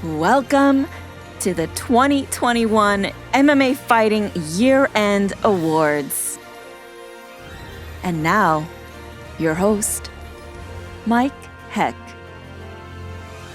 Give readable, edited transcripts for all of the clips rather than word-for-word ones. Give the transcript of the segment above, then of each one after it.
Welcome to the 2021 MMA Fighting Year-End Awards. And now, your host, Mike Heck.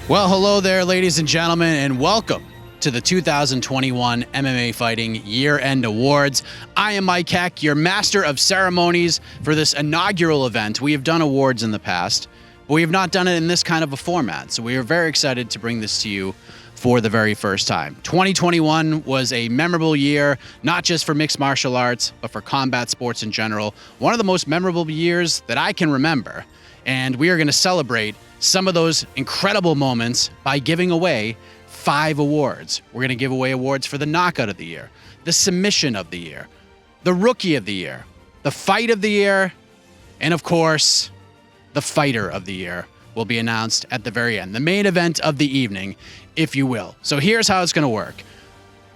Well, hello there, ladies and gentlemen, and welcome to the 2021 MMA Fighting Year-End Awards. I am Mike Heck, your master of ceremonies for this inaugural event. We have done awards in the past, but we have not done it in this kind of a format, so we are very excited to bring this to you for the very first time. 2021 was a memorable year, not just for mixed martial arts, but for combat sports in general. One of the most memorable years that I can remember, and we are going to celebrate some of those incredible moments by giving away 5 awards. We're going to give away awards for the knockout of the year, the submission of the year, the rookie of the year, the fight of the year, and of course, the fighter of the year will be announced at the very end, the main event of the evening, if you will. So here's how it's going to work.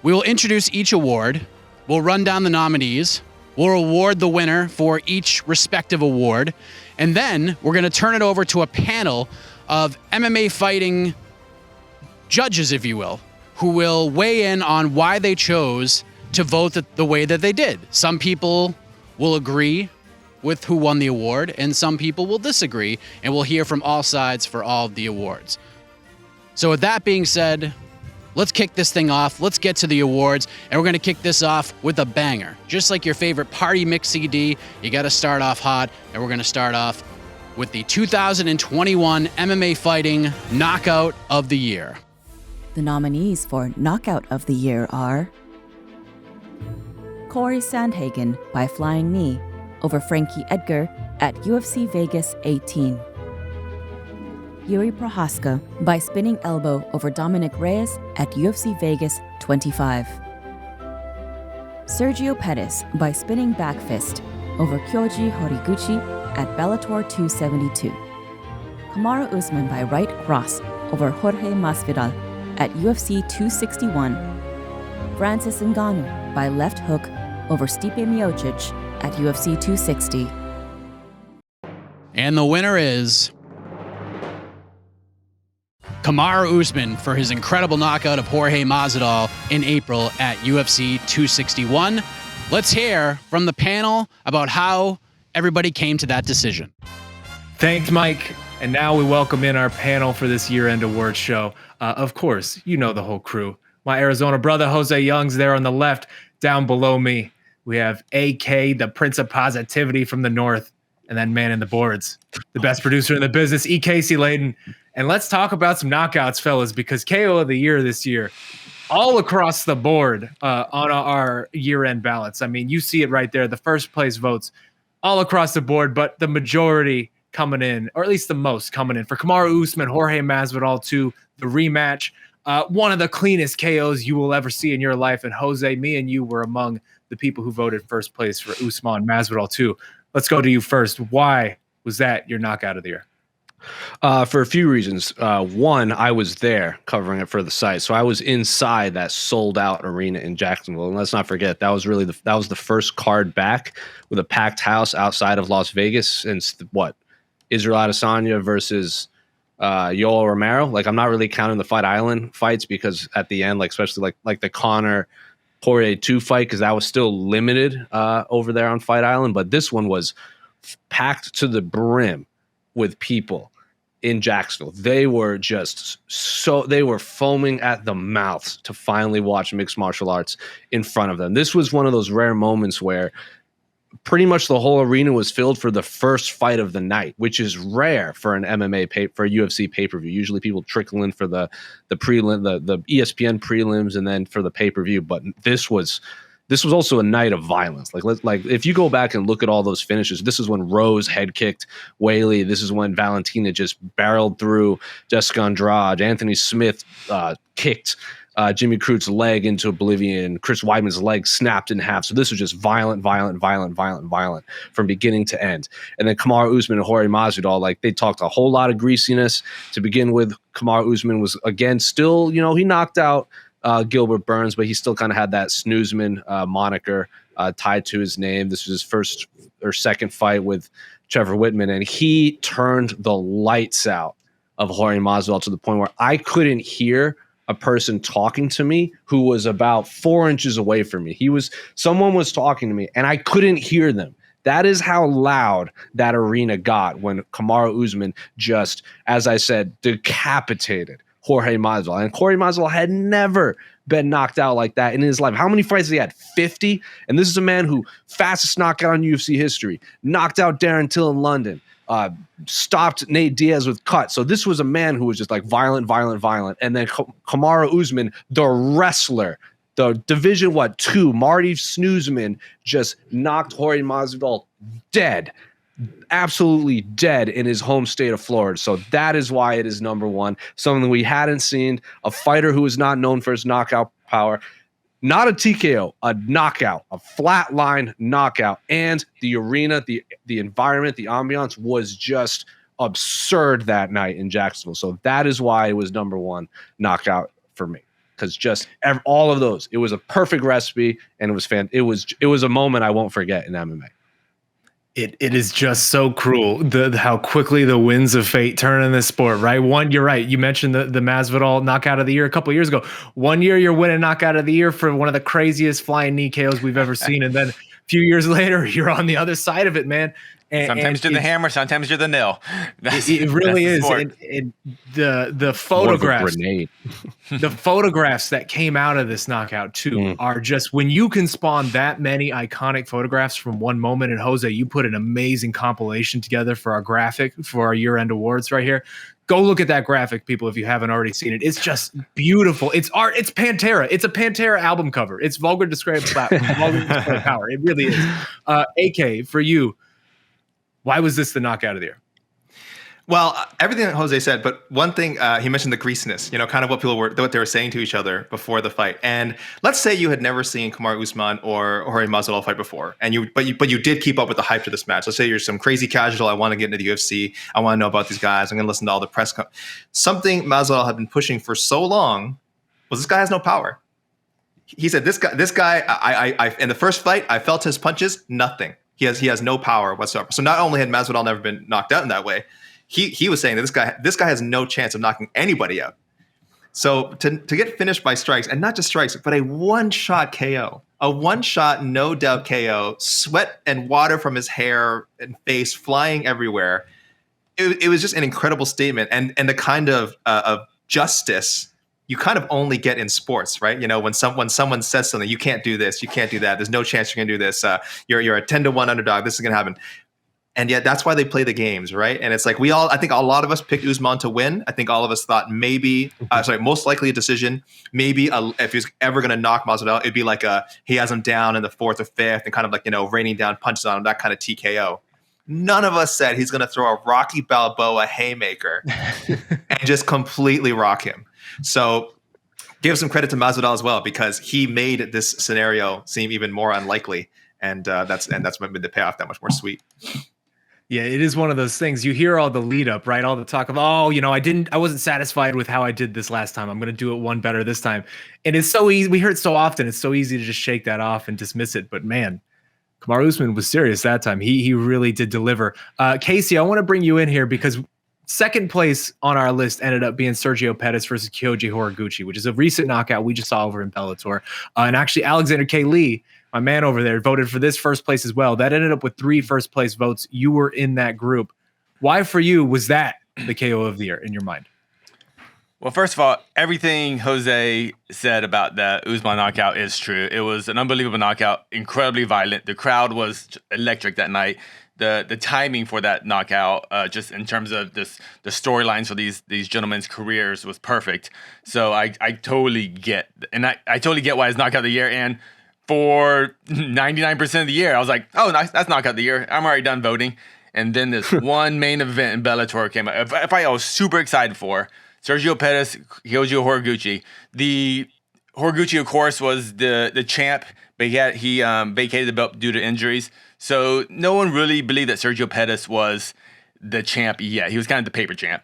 We will introduce each award. We'll run down the nominees. We'll award the winner for each respective award. And then we're going to turn it over to a panel of MMA fighting judges, if you will, who will weigh in on why they chose to vote the way that they did. Some people will agree with who won the award, and some people will disagree, and we'll hear from all sides for all of the awards. So with that being said, let's kick this thing off. Let's get to the awards, and we're going to kick this off with a banger. Just like your favorite party mix CD, you got to start off hot, and we're going to start off with the 2021 MMA Fighting Knockout of the Year. The nominees for Knockout of the Year are Corey Sandhagen by flying knee over Frankie Edgar at UFC Vegas 18. Yuri Prohaska by spinning elbow over Dominic Reyes at UFC Vegas 25. Sergio Pettis by spinning back fist over Kyoji Horiguchi at Bellator 272. Kamaru Usman by right cross over Jorge Masvidal at UFC 261. Francis Ngannou by left hook over Stipe Miocic at UFC 260. And the winner is Kamaru Usman for his incredible knockout of Jorge Masvidal in April at UFC 261. Let's hear from the panel about how everybody came to that decision. Thanks, Mike. And now we welcome in our panel for this year-end awards show. Of course, you know the whole crew. My Arizona brother, Jose Young's there on the left. Down below me, we have AK, the Prince of Positivity from the North, and then man in the boards, the best producer in the business, E. Casey Layden. And let's talk about some knockouts, fellas, because KO of the year this year, all across the board on our year-end ballots. I mean, you see it right there, the first place votes all across the board, but the majority coming in, or at least the most coming in for Kamaru Usman, Jorge Masvidal 2, the rematch. One of the cleanest KOs you will ever see in your life. And Jose, me and you were among the people who voted first place for Usman Masvidal 2. Let's go to you first. Why was that your knockout of the year? For a few reasons. One, I was there covering it for the site, so I was inside that sold-out arena in Jacksonville. And let's not forget that was really that was the first card back with a packed house outside of Las Vegas since Israel Adesanya versus Yoel Romero. Like, I'm not really counting the Fight Island fights because at the end, especially the Conor Poirier 2 fight, because that was still limited over there on Fight Island. But this one was packed to the brim with people in Jacksonville. They were they were foaming at the mouth to finally watch mixed martial arts in front of them. This was one of those rare moments where pretty much the whole arena was filled for the first fight of the night, which is rare for an for a UFC pay-per-view. Usually people trickle in for the prelim, the ESPN prelims, and then for the pay-per-view. But this was also a night of violence. Like if you go back and look at all those finishes, this is when Rose head kicked Whaley. This is when Valentina just barreled through Jessica Andrade. Anthony Smith kicked Jimmy Crute's leg into oblivion. Chris Weidman's leg snapped in half. So this was just violent from beginning to end. And then Kamaru Usman and Jorge Masvidal, they talked a whole lot of greasiness to begin with. Kamaru Usman was, again, still, he knocked out Gilbert Burns, but he still kind of had that snoozeman moniker tied to his name. This was his first or second fight with Trevor Whitman, and he turned the lights out of Jorge Masvidal to the point where I couldn't hear a person talking to me who was about 4 inches away from me. Someone was talking to me and I couldn't hear them. That is how loud that arena got when Kamaru Usman just, as I said, decapitated Jorge Masvidal. And Jorge Masvidal had never been knocked out like that in his life. How many fights he had? 50? And this is a man who fastest knockout in UFC history, knocked out Darren Till in London, stopped Nate Diaz with cuts. So this was a man who was just like violent. And then Kamaru Usman, the wrestler, the Division 2, Marty Snoozman, just knocked Jorge Masvidal dead. Absolutely dead in his home state of Florida. So that is why it is number one. Something we hadn't seen. A fighter who is not known for his knockout power. Not a TKO, a knockout, a flatline knockout. And the arena, the environment, the ambiance was just absurd that night in Jacksonville. So that is why it was number one knockout for me. Because just all of those, it was a perfect recipe, and it was it was a moment I won't forget in MMA. It is just so cruel how quickly the winds of fate turn in this sport, right? You're right. You mentioned the Masvidal knockout of the year a couple of years ago. 1 year you're winning knockout of the year for one of the craziest flying knee KOs we've ever seen, and then a few years later you're on the other side of it, man. Sometimes you're the hammer, sometimes you're the nail. It really is. And the photographs, the photographs that came out of this knockout too are just, when you can spawn that many iconic photographs from one moment. And Jose, you put an amazing compilation together for our graphic for our year-end awards right here. Go look at that graphic, people, if you haven't already seen it. It's just beautiful. It's art. It's Pantera. It's a Pantera album cover. It's vulgar display power. It really is. AK, for you, why was this the knockout of the year? Well, everything that Jose said, but one thing he mentioned, the greasiness, kind of what they were saying to each other before the fight. And let's say you had never seen Kamaru Usman or Jorge Masvidal fight before, but you did keep up with the hype to this match. Let's say you're some crazy casual. I want to get into the UFC. I want to know about these guys. I'm going to listen to all the press. Something Masvidal had been pushing for so long was this guy has no power. He said, this guy, I in the first fight, I felt his punches, nothing. He has no power whatsoever. So not only had Masvidal never been knocked out in that way, he was saying that this guy has no chance of knocking anybody out. So to get finished by strikes, and not just strikes, but a one-shot KO, a one-shot no doubt KO, sweat and water from his hair and face flying everywhere. It was just an incredible statement, and the kind of justice you kind of only get in sports, right? When someone says something, you can't do this, you can't do that. There's no chance you're gonna do this. You're a 10-1 underdog. This is gonna happen. And yet that's why they play the games, right? And it's like I think a lot of us picked Usman to win. I think all of us thought most likely a decision. Maybe if he's ever gonna knock Masvidal, it'd be like he has him down in the 4th or 5th and kind of like, raining down punches on him, that kind of TKO. None of us said he's gonna throw a Rocky Balboa haymaker and just completely rock him. So give some credit to Masvidal as well, because he made this scenario seem even more unlikely, and that's what made the payoff that much more sweet. Yeah, it is one of those things. You hear all the lead up, right? All the talk of, I wasn't satisfied with how I did this last time. I'm going to do it one better this time. And it's so easy. We hear it so often. It's so easy to just shake that off and dismiss it. But man, Kamaru Usman was serious that time. He really did deliver. Casey, I want to bring you in here because second place on our list ended up being Sergio Pettis versus Kyoji Horiguchi, which is a recent knockout we just saw over in Bellator. And actually, Alexander K. Lee, my man over there, voted for this first place as well. That ended up with 3 first place votes. You were in that group. Why for you was that the KO of the year in your mind? Well, first of all, everything Jose said about that Usman knockout is true. It was an unbelievable knockout, incredibly violent. The crowd was electric that night. The timing for that knockout, just in terms of the storylines for these gentlemen's careers, was perfect. So I totally get, and I totally get why it's knockout of the year. And for 99% of the year, I was like, oh, nice, that's knockout of the year. I'm already done voting. And then this one main event in Bellator came out. If I was super excited for Sergio Pettis, Kyoji Horiguchi. The Horiguchi, of course, was the champ, but he vacated the belt due to injuries. So no one really believed that Sergio Pettis was the champ yet. He was kind of the paper champ.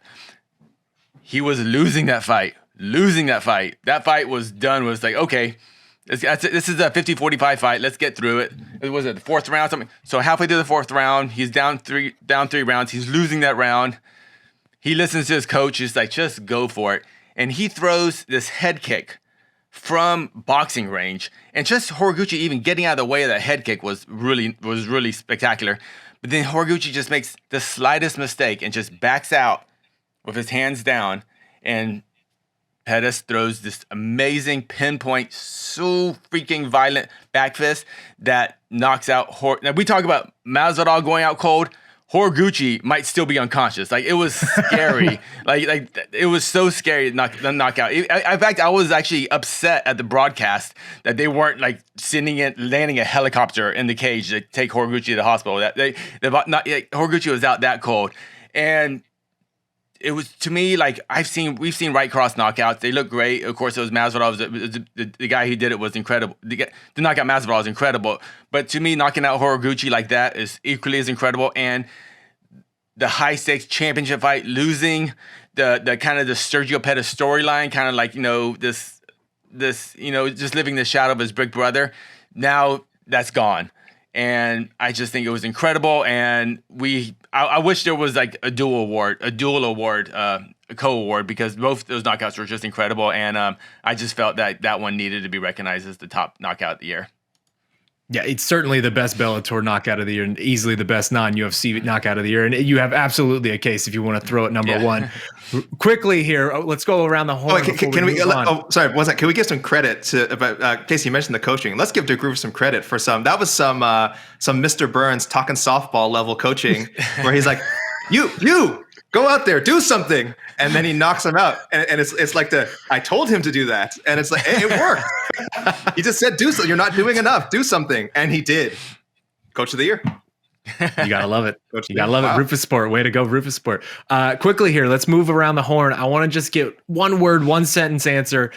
He was losing that fight. That fight was done. Was like, okay, this is a 50-45 fight. Let's get through it. It was the 4th round or something. So halfway through the 4th round, he's down three rounds. He's losing that round. He listens to his coach. He's like, just go for it. and he throws this head kick from boxing range, and just Horiguchi even getting out of the way of that head kick was really spectacular. But then Horiguchi just makes the slightest mistake and just backs out with his hands down, and Pettis throws this amazing pinpoint, so freaking violent back fist that knocks out Now we talk about Masvidal going out cold. Horiguchi might still be unconscious. Like, it was scary. like it was so scary the knockout. In fact, I was actually upset at the broadcast that they weren't like landing a helicopter in the cage to take Horiguchi to the hospital. Horiguchi was out that cold, and it was, to me, like, we've seen right cross knockouts. They look great. Of course, it was Masvidal. The guy who did it was incredible. The knockout Masvidal was incredible. But to me, knocking out Horiguchi like that is equally as incredible. And the high stakes championship fight, losing the kind of the Sergio Pettis storyline, kind of like, this just living the shadow of his big brother. Now that's gone. And I just think it was incredible. And I wish there was like a dual award, a co-award, because both those knockouts were just incredible. And I just felt that one needed to be recognized as the top knockout of the year. Yeah, it's certainly the best Bellator knockout of the year and easily the best non-UFC knockout of the year. And you have absolutely a case if you want to throw it number one. Quickly here, let's go around the horn. Can we give some credit to Casey? You mentioned the coaching. Let's give DeGroove some credit for some Mr. Burns talking softball level coaching, where he's like, you go out there, do something, and then he knocks him out. And it's like I told him to do that, and it's like, hey, it worked. He just said, do so. You're not doing enough. Do something, and he did. Coach of the year. You gotta love it. You gotta love it. Rufus Sport. Way to go, Rufus Sport. Quickly here, let's move around the horn. I want to just get one word, one sentence answer.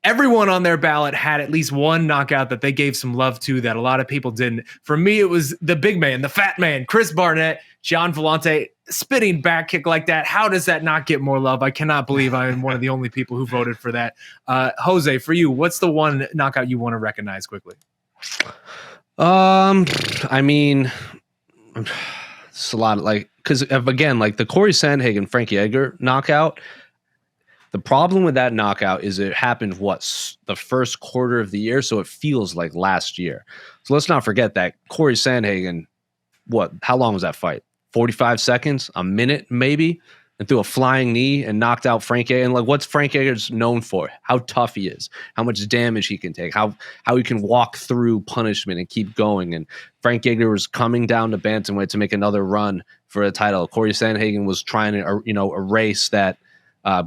Everyone on their ballot had at least one knockout that they gave some love to that a lot of people didn't. For me, it was the big man, the fat man, Chris Barnett, Gian Villante, spitting back kick like that. How does that not get more love? I cannot believe I am one of the only people who voted for that. Jose, for you, what's the one knockout you want to recognize quickly? I mean, it's a lot, like, because again, like the Corey Sandhagen, Frankie Edgar knockout. The problem with that knockout is it happened the first quarter of the year, so it feels like last year. So let's not forget that Corey Sandhagen, how long was that fight? 45 seconds, a minute maybe, and threw a flying knee and knocked out Frank Edgar. And like, what's Frank Edgar's known for? How tough he is, how much damage he can take, how he can walk through punishment and keep going. And Frank Edgar was coming down to bantamweight to make another run for a title. Corey Sandhagen was trying to, erase that.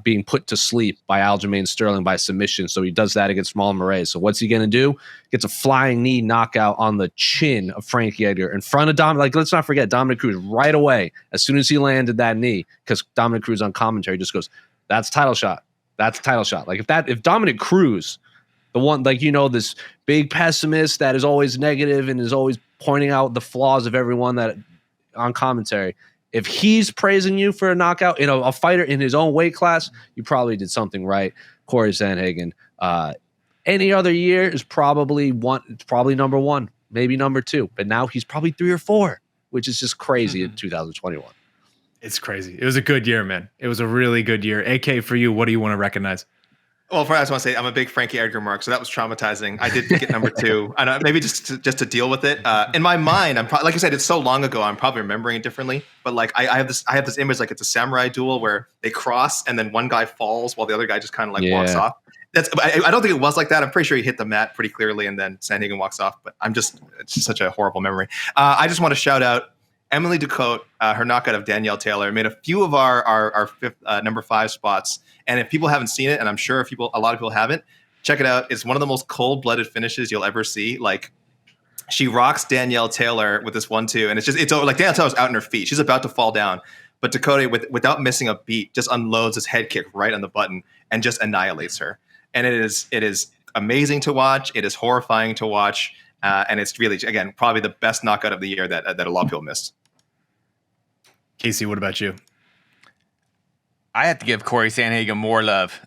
Being put to sleep by Aljamain Sterling by submission. So he does that against Marlon Moraes. So what's he going to do? Gets a flying knee knockout on the chin of Frankie Edgar in front of Dominic. Like, let's not forget, Dominic Cruz right away, as soon as he landed that knee, because Dominic Cruz on commentary just goes, that's title shot. That's title shot. Like, if Dominic Cruz, the one, like, this big pessimist that is always negative and is always pointing out the flaws of everyone that on commentary, if he's praising you for a knockout, a fighter in his own weight class, you probably did something right. Corey Sandhagen. Any other year is probably number one, maybe number two. But now he's probably 3 or 4, which is just crazy in 2021. It's crazy. It was a good year, man. It was a really good year. AK, for you, what do you want to recognize? Well, first I just want to say I'm a big Frankie Edgar mark, so that was traumatizing. I did get number 2. I know, maybe just to deal with it. In my mind, like I said, it's so long ago, I'm probably remembering it differently. But like I have this image, like it's a samurai duel where they cross and then one guy falls while the other guy just kind of like walks off. I don't think it was like that. I'm pretty sure he hit the mat pretty clearly and then Sandhagen walks off. But it's just such a horrible memory. I just want to shout out Emily Ducote, her knockout of Danielle Taylor, made a few of our fifth, number 5 spots. And if people haven't seen it, and I'm sure a lot of people haven't, check it out. It's one of the most cold-blooded finishes you'll ever see. Like, she rocks Danielle Taylor with this 1-2, and it's like Danielle Taylor's out on her feet. She's about to fall down. But Ducote, without missing a beat, just unloads his head kick right on the button and just annihilates her. And it is amazing to watch. It is horrifying to watch. And it's really, again, probably the best knockout of the year that a lot of people missed. Casey, what about you? I have to give Corey Sandhagen more love.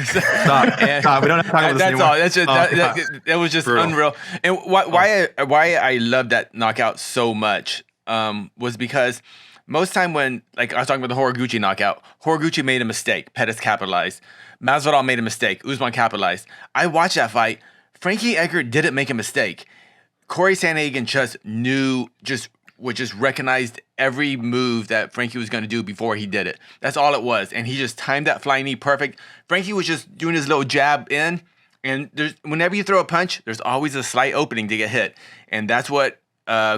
Stop. We don't have to talk about this anymore. That's all. That was just brutal. Unreal. And why I love that knockout so much was because most time when, like I was talking about the Horiguchi knockout, Horiguchi made a mistake. Pettis capitalized. Masvidal made a mistake. Usman capitalized. I watched that fight. Frankie Edgar didn't make a mistake. Corey Sandhagen just recognized every move that Frankie was going to do before he did it. That's all it was. And he just timed that flying knee perfect. Frankie was just doing his little jab in. And whenever you throw a punch, there's always a slight opening to get hit. And that's what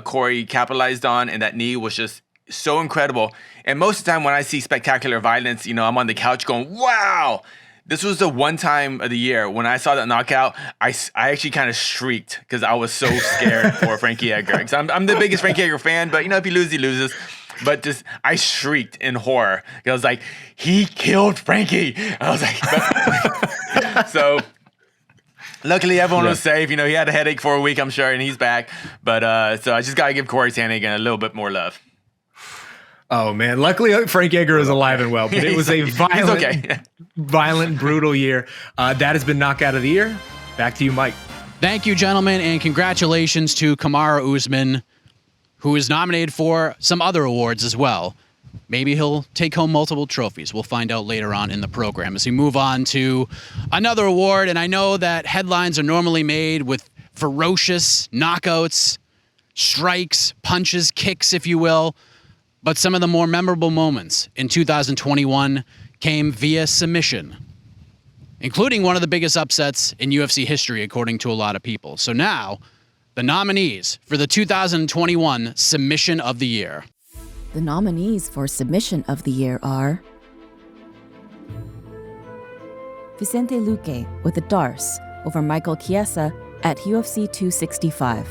Corey capitalized on. And that knee was just so incredible. And most of the time when I see spectacular violence, I'm on the couch going, wow. This was the one time of the year when I saw that knockout, I actually kind of shrieked because I was so scared for Frankie Edgar. Because I'm the biggest Frankie Edgar fan, but if he loses, he loses. But I shrieked in horror. I was like, he killed Frankie. I was like, so luckily everyone was safe. He had a headache for a week, I'm sure, and he's back. But so I just got to give Corey Sandhagen a little bit more love. Oh man! Luckily, Frank Edgar is alive and well, but it was a violent, brutal year. That has been Knockout of the Year. Back to you, Mike. Thank you, gentlemen, and congratulations to Kamaru Usman, who is nominated for some other awards as well. Maybe he'll take home multiple trophies. We'll find out later on in the program as we move on to another award. And I know that headlines are normally made with ferocious knockouts, strikes, punches, kicks, if you will. But some of the more memorable moments in 2021 came via submission, including one of the biggest upsets in UFC history, according to a lot of people. So now, the nominees for the 2021 Submission of the Year. The nominees for Submission of the Year are Vicente Luque with a Darce over Michael Chiesa at UFC 265.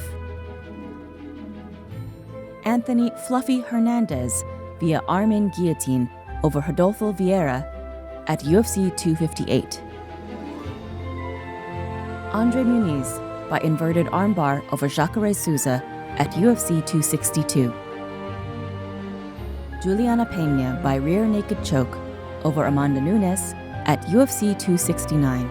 Anthony Fluffy Hernandez via Armin Guillotine over Rodolfo Vieira at UFC 258. Andre Muniz by inverted armbar over Jacare Souza at UFC 262. Giuliana Pena by rear naked choke over Amanda Nunes at UFC 269.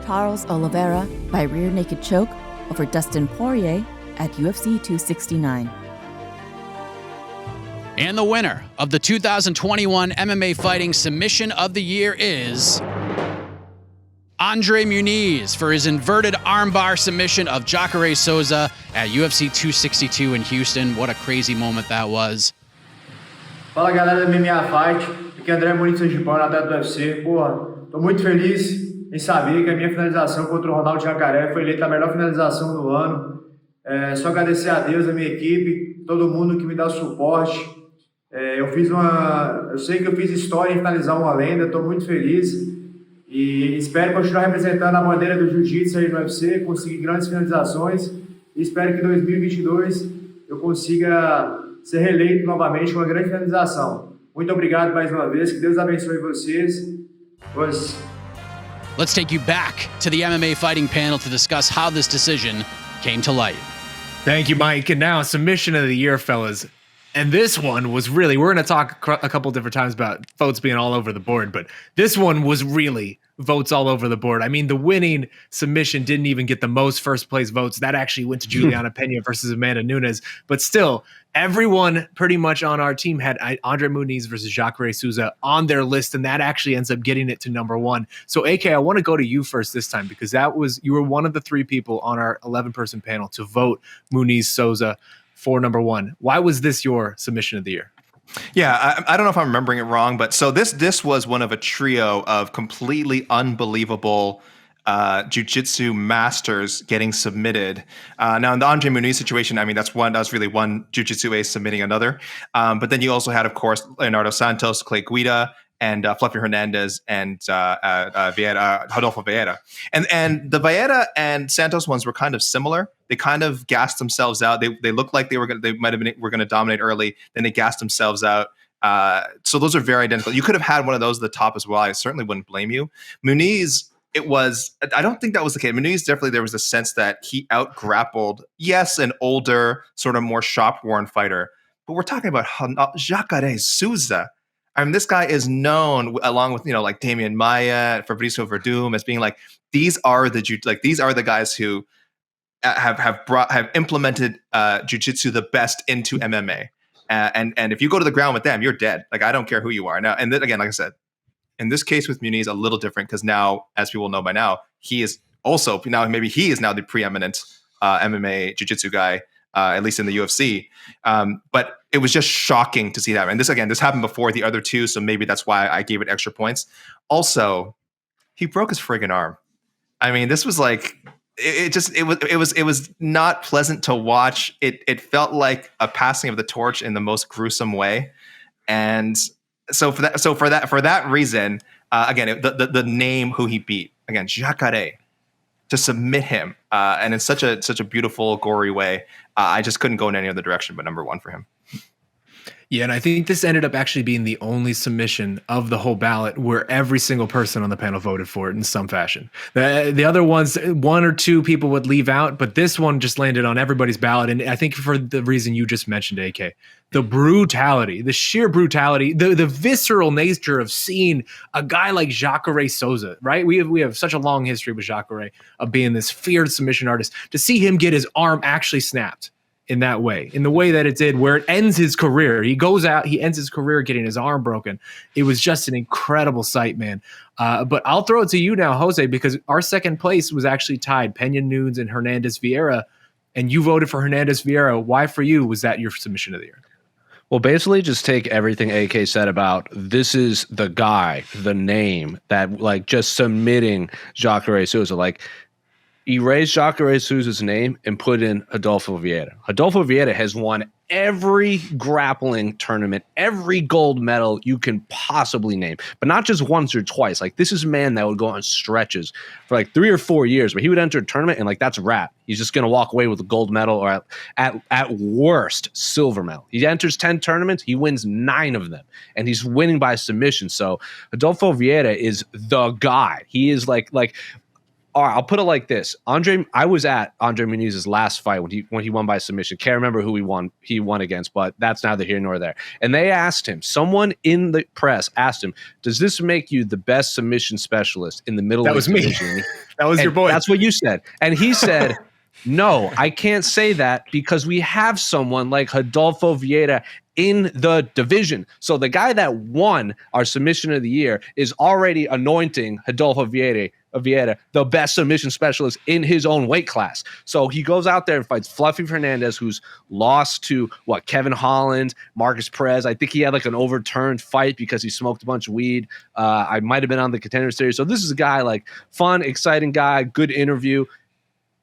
Charles Oliveira by rear naked choke over Dustin Poirier at UFC 269. And the winner of the 2021 MMA Fighting Submission of the Year is Andre Muniz for his inverted armbar submission of Jacare Souza at UFC 262 in Houston. What a crazy moment that was. Fala galera da MMA Fight, aqui é André Muniz Sergipano, atleta do UFC. Porra, tô muito feliz em saber que a minha finalização contra o Ronaldo Jacaré foi eleita a melhor finalização do ano. Só agradecer a Deus, a minha equipe, todo mundo que me dá suporte. Eu sei que eu fiz história em finalizar uma lenda, estou muito feliz e espero continuar representando a bandeira do Jiu-Jitsu aí no UFC, conseguir grandes finalizações e espero que em 2022 eu consiga ser reeleito novamente com uma grande finalização. Muito obrigado mais uma vez, que Deus abençoe vocês. Let's take you back to the MMA Fighting panel to discuss how this decision came to light. Thank you, Mike. And now, Submission of the Year, fellas. And this one was really, we're going to talk a couple different times about votes being all over the board, but this one was really votes all over the board. I mean, the winning submission didn't even get the most first place votes. That actually went to Giuliana Pena versus Amanda Nunes. But still, everyone pretty much on our team had Andre Muniz versus Jacare Souza on their list, and that actually ends up getting it to number one. So, AK, I want to go to you first this time because you were one of the three people on our 11-person panel to vote Muniz Souza for number one. Why was this your submission of the year? Yeah, I don't know if I'm remembering it wrong, but so this was one of a trio of completely unbelievable jiu-jitsu masters getting submitted. Now in the Andre Muniz situation, I mean, that was really one jiu-jitsu ace submitting another. But then you also had, of course, Leonardo Santos, Clay Guida, and Fluffy Hernandez and Rodolfo Vieira. And the Vieira and Santos ones were kind of similar. They kind of gassed themselves out. They looked like they were going to dominate early. Then they gassed themselves out. So those are very identical. You could have had one of those at the top as well. I certainly wouldn't blame you. Muniz, I don't think that was the case. Muniz, definitely there was a sense that he out-grappled, yes, an older, sort of more shop-worn fighter. But we're talking about Jacare Souza. I mean, this guy is known, along with like Damian Maia, Fabricio Verdum, as being like these are the guys who have implemented jiu-jitsu the best into MMA. And if you go to the ground with them, you're dead. Like, I don't care who you are. Now, and then again, like I said, in this case with Muniz, a little different because now, as people know by now, he is also now the preeminent MMA jiu-jitsu guy, at least in the UFC. But it was just shocking to see that. And this happened before the other two, so maybe that's why I gave it extra points. Also, he broke his friggin' arm. I mean, this was like it was not pleasant to watch. It felt like a passing of the torch in the most gruesome way. And so for that reason, again, the name who he beat, again, Jacare, to submit him, and in such a beautiful, gory way, I just couldn't go in any other direction but number one for him. Yeah, and I think this ended up actually being the only submission of the whole ballot where every single person on the panel voted for it in some fashion. The other ones, one or two people would leave out, but this one just landed on everybody's ballot. And I think for the reason you just mentioned, AK, the brutality, the sheer brutality, the visceral nature of seeing a guy like Jacare Souza, right? We have such a long history with Jacare of being this feared submission artist. To see him get his arm actually snapped in that way, in the way that it did, where it ends his career. He goes out, he ends his career getting his arm broken. It was just an incredible sight, man. But I'll throw it to you now, Jose, because our second place was actually tied, Pena Nunes and Hernandez Vieira, and you voted for Hernandez Vieira. Why for you was that your submission of the year? Well, basically just take everything AK said about this is the guy, the name that like just submitting Jacare Souza, like erase Jacare Souza's name and put in Adolfo Vieira. Adolfo Vieira has won every grappling tournament, every gold medal you can possibly name, but not just once or twice. Like, this is a man that would go on stretches for like 3 or 4 years where he would enter a tournament and like that's a wrap. He's just going to walk away with a gold medal or at worst silver medal. He enters 10 tournaments, he wins 9 of them, and he's winning by submission. So Adolfo Vieira is the guy. He is like all right, I'll put it like this. I was at Andre Muniz's last fight when he won by submission. Can't remember who he won against, but that's neither here nor there. And they asked him, someone in the press asked him, does this make you the best submission specialist in the Middle East division? That was your boy. That's what you said. And he said, no, I can't say that because we have someone like Adolfo Vieira in the division. So the guy that won our submission of the year is already anointing Adolfo Vieira, the best submission specialist in his own weight class. So he goes out there and fights Fluffy Fernandez, who's lost to Kevin Holland, Marcus Perez. I think he had like an overturned fight because he smoked a bunch of weed. I might have been on the Contender Series. So this is a guy like fun, exciting guy, good interview.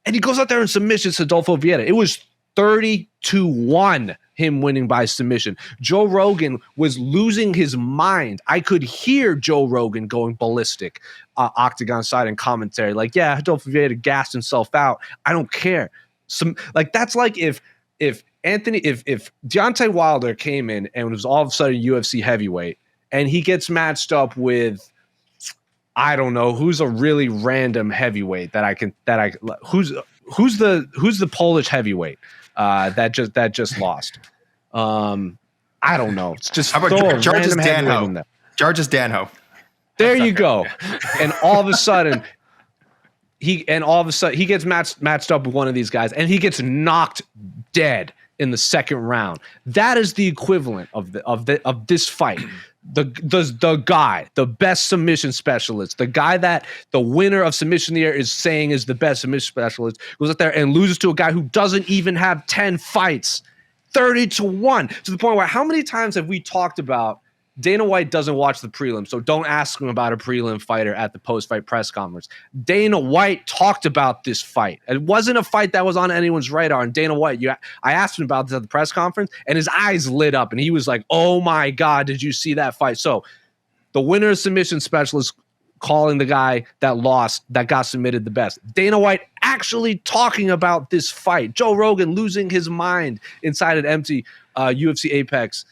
And he goes out there and submissions Adolfo Vieira. It was 30-1 him winning by submission. Joe Rogan was losing his mind. I could hear Joe Rogan going ballistic octagon side in commentary. Like, yeah, Adolfo Vieira gassed himself out. I don't care. That's like if Deontay Wilder came in and was all of a sudden UFC heavyweight and he gets matched up with, I don't know, who's a really random heavyweight who's the Polish heavyweight that just lost. I don't know. It's just how about Georges Danho? Georges Danho. There you go. And all of a sudden he gets matched up with one of these guys and he gets knocked dead in the second round. That is the equivalent of this fight. The guy, the best submission specialist, the guy that the winner of submission of the year is saying is the best submission specialist, goes out there and loses to a guy who doesn't even have 10 fights, 30-1, to the point where how many times have we talked about Dana White doesn't watch the prelim, so don't ask him about a prelim fighter at the post-fight press conference. Dana White talked about this fight. It wasn't a fight that was on anyone's radar. And Dana White, I asked him about this at the press conference, and his eyes lit up, and he was like, oh my God, did you see that fight? So the winner submission specialist calling the guy that lost, that got submitted the best. Dana White actually talking about this fight. Joe Rogan losing his mind inside an empty UFC Apex.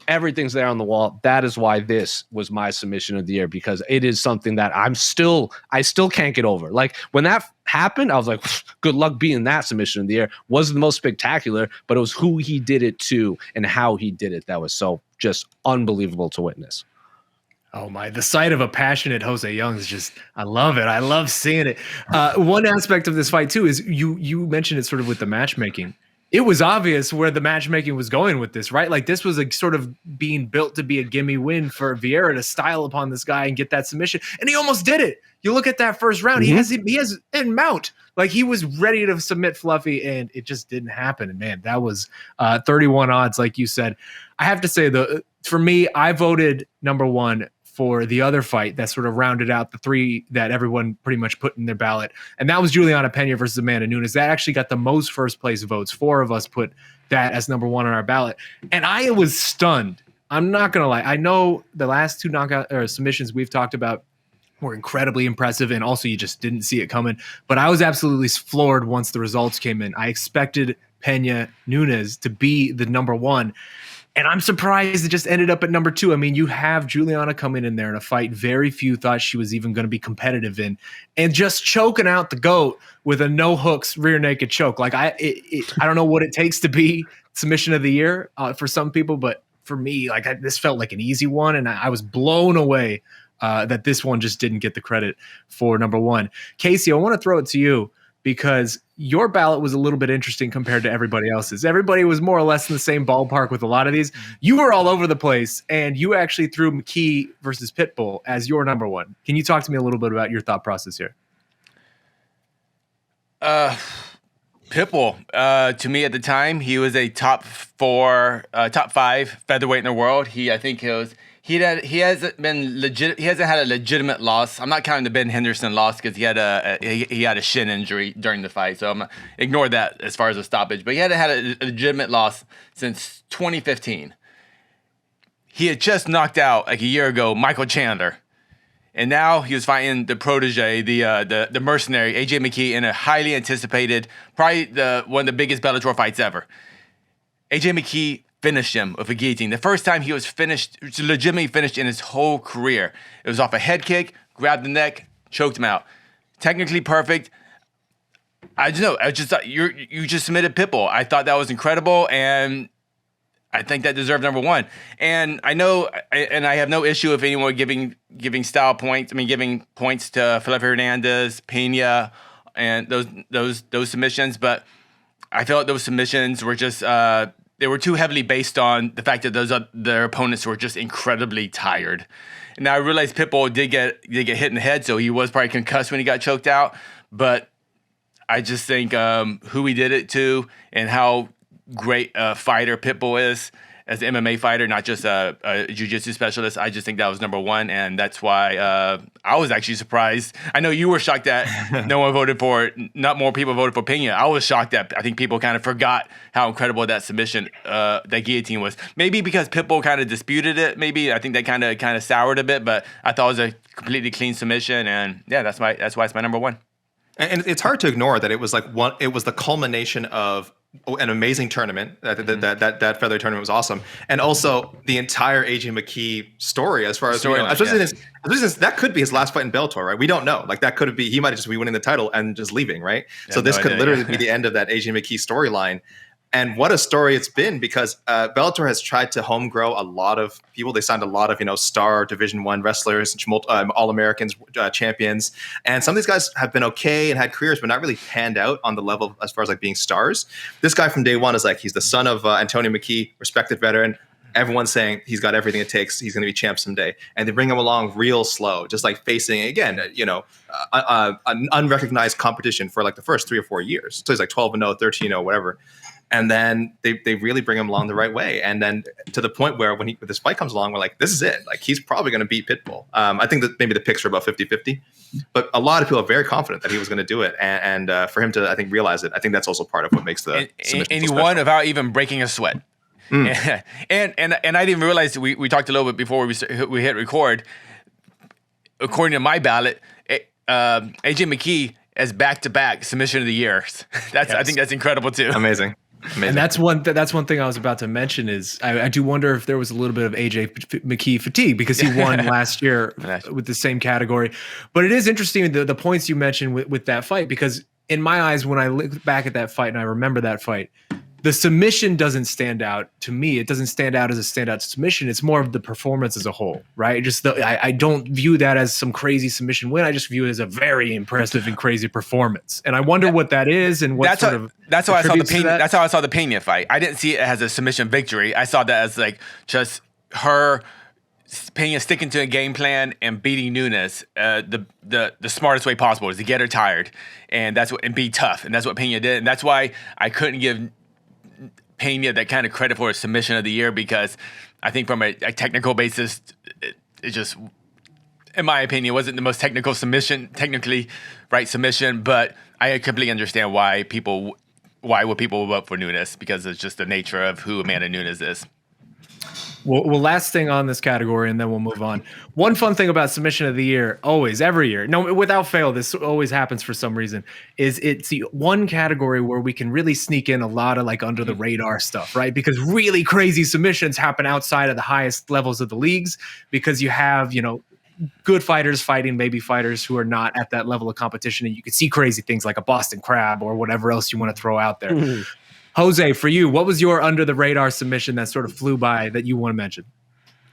Everything's there on the wall. That is why this was my submission of the year, because it is something that I still can't get over. Like, when that happened, I was like, good luck being that submission of the year. Wasn't the most spectacular, but it was who he did it to and how he did it that was so just unbelievable to witness. Oh my, the sight of a passionate Jose Young is just, I love it. I love seeing it. One aspect of this fight too is you mentioned it sort of with the matchmaking. it was obvious where the matchmaking was going with this, right? Like this was a sort of being built to be a gimme win for Vieira to style upon this guy and get that submission. And he almost did it. You look at that first round, he has in mount. Like he was ready to submit Fluffy and it just didn't happen. And man, that was 31 odds. Like you said, I have to say for me, I voted number one for the other fight that sort of rounded out the three that everyone pretty much put in their ballot. And that was Giuliana Pena versus Amanda Nunes. That actually got the most first place votes. 4 of us put that as number one on our ballot. And I was stunned. I'm not going to lie. I know the last 2 knockout or submissions we've talked about were incredibly impressive. And also you just didn't see it coming. But I was absolutely floored once the results came in. I expected Pena Nunes to be the number one. And I'm surprised it just ended up at number 2. I mean, you have Giuliana coming in there in a fight very few thought she was even going to be competitive in, and just choking out the GOAT with a no hooks rear naked choke. Like I don't know what it takes to be submission of the year for some people, but for me, like this felt like an easy one, and I was blown away that this one just didn't get the credit for number one. Casey, I want to throw it to you, because your ballot was a little bit interesting compared to everybody else's. Everybody was more or less in the same ballpark with a lot of these. You were all over the place, and you actually threw Mckee versus Pitbull as your number one. Can you talk to me a little bit about your thought process here? Pitbull, to me at the time, he was a top 5 featherweight in the world. He hasn't had a legitimate loss. I'm not counting the Ben Henderson loss because he had a shin injury during the fight, so I'm gonna ignore that as far as a stoppage. But he hadn't had a legitimate loss since 2015. He had just knocked out like a year ago Michael Chandler, and now he was fighting the protege, the mercenary AJ Mckee, in a highly anticipated, probably one of the biggest Bellator fights ever. AJ Mckee finished him with a guillotine. The first time he was legitimately finished in his whole career. It was off a head kick, grabbed the neck, choked him out. Technically perfect. I don't know. I just thought you just submitted Pitbull. I thought that was incredible, and I think that deserved number one. And I know, and I have no issue with anyone giving style points. I mean, giving points to Felipe Hernandez, Pena, and those submissions. But I felt those submissions were just they were too heavily based on the fact that their opponents were just incredibly tired. Now I realized Pitbull did get hit in the head, so he was probably concussed when he got choked out. But I just think who he did it to and how great a fighter Pitbull is as an MMA fighter, not just a jiu-jitsu specialist. I just think that was number one, and that's why I was actually surprised. I know you were shocked that not more people voted for Pena. I was shocked that I think people kind of forgot how incredible that submission, that guillotine was. Maybe because Pitbull kind of disputed it. Maybe I think that kind of soured a bit, but I thought it was a completely clean submission, and yeah, that's why it's my number one. And it's hard to ignore that it was the culmination of an amazing tournament. That featherweight tournament was awesome, and also the entire AJ Mckee story. As far as that could be his last fight in Bellator, right? We don't know. Like that could be he might just be winning the title and just leaving, right? Yeah, so this could literally be the end of that AJ Mckee storyline. And what a story it's been, because Bellator has tried to home grow a lot of people. They signed a lot of star Division I wrestlers, All-Americans, champions, and some of these guys have been okay and had careers, but not really panned out on the level as far as like being stars. This guy from day one is like, he's the son of Antonio Mckee, respected veteran. Everyone's saying he's got everything it takes. He's going to be champ someday, and they bring him along real slow, just like facing again, an unrecognized competition for like the first 3 or 4 years. So he's like 12-0, 13-0, whatever. And then they really bring him along the right way. And then to the point where when this fight comes along, we're like, this is it. Like, he's probably going to beat Pitbull. I think that maybe the picks are about 50-50. But a lot of people are very confident that he was going to do it. And for him to, I think, realize it, I think that's also part of what makes the submission and so he won without even breaking a sweat. And I didn't realize, we talked a little bit before we hit record. According to my ballot, AJ Mckee as back-to-back submission of the year. I think that's incredible too. Amazing. And that's one thing I was about to mention is I do wonder if there was a little bit of AJ Mckee fatigue, because he won last year with the same category. But it is interesting the points you mentioned with that fight, because in my eyes, when I look back at that fight and I remember that fight, the submission doesn't stand out to me. It doesn't stand out as a standout submission. It's more of the performance as a whole, right? I don't view that as some crazy submission win. I just view it as a very impressive and crazy performance. And I wonder what that is and what that's sort how, of that's how I saw the attributes to Pena. that. That's how I saw the Pena fight. I didn't see it as a submission victory. I saw that as like just her Pena sticking to a game plan and beating Nunes the smartest way possible is to get her tired, and be tough, and that's what Pena did, and that's why I couldn't give Pena that kind of credit for a submission of the year, because I think from a technical basis, it just, in my opinion, wasn't the most technically right submission, but I completely understand why would people vote for Nunes, because it's just the nature of who Amanda Nunes is. Well, last thing on this category, and then we'll move on. One fun thing about submission of the year, always, every year, no, without fail, this always happens for some reason, is it's the one category where we can really sneak in a lot of like under the radar stuff, right? Because really crazy submissions happen outside of the highest levels of the leagues, because you have, good fighters fighting maybe fighters who are not at that level of competition, and you can see crazy things like a Boston Crab or whatever else you want to throw out there. Mm-hmm. Jose, for you, what was your under the radar submission that sort of flew by that you want to mention?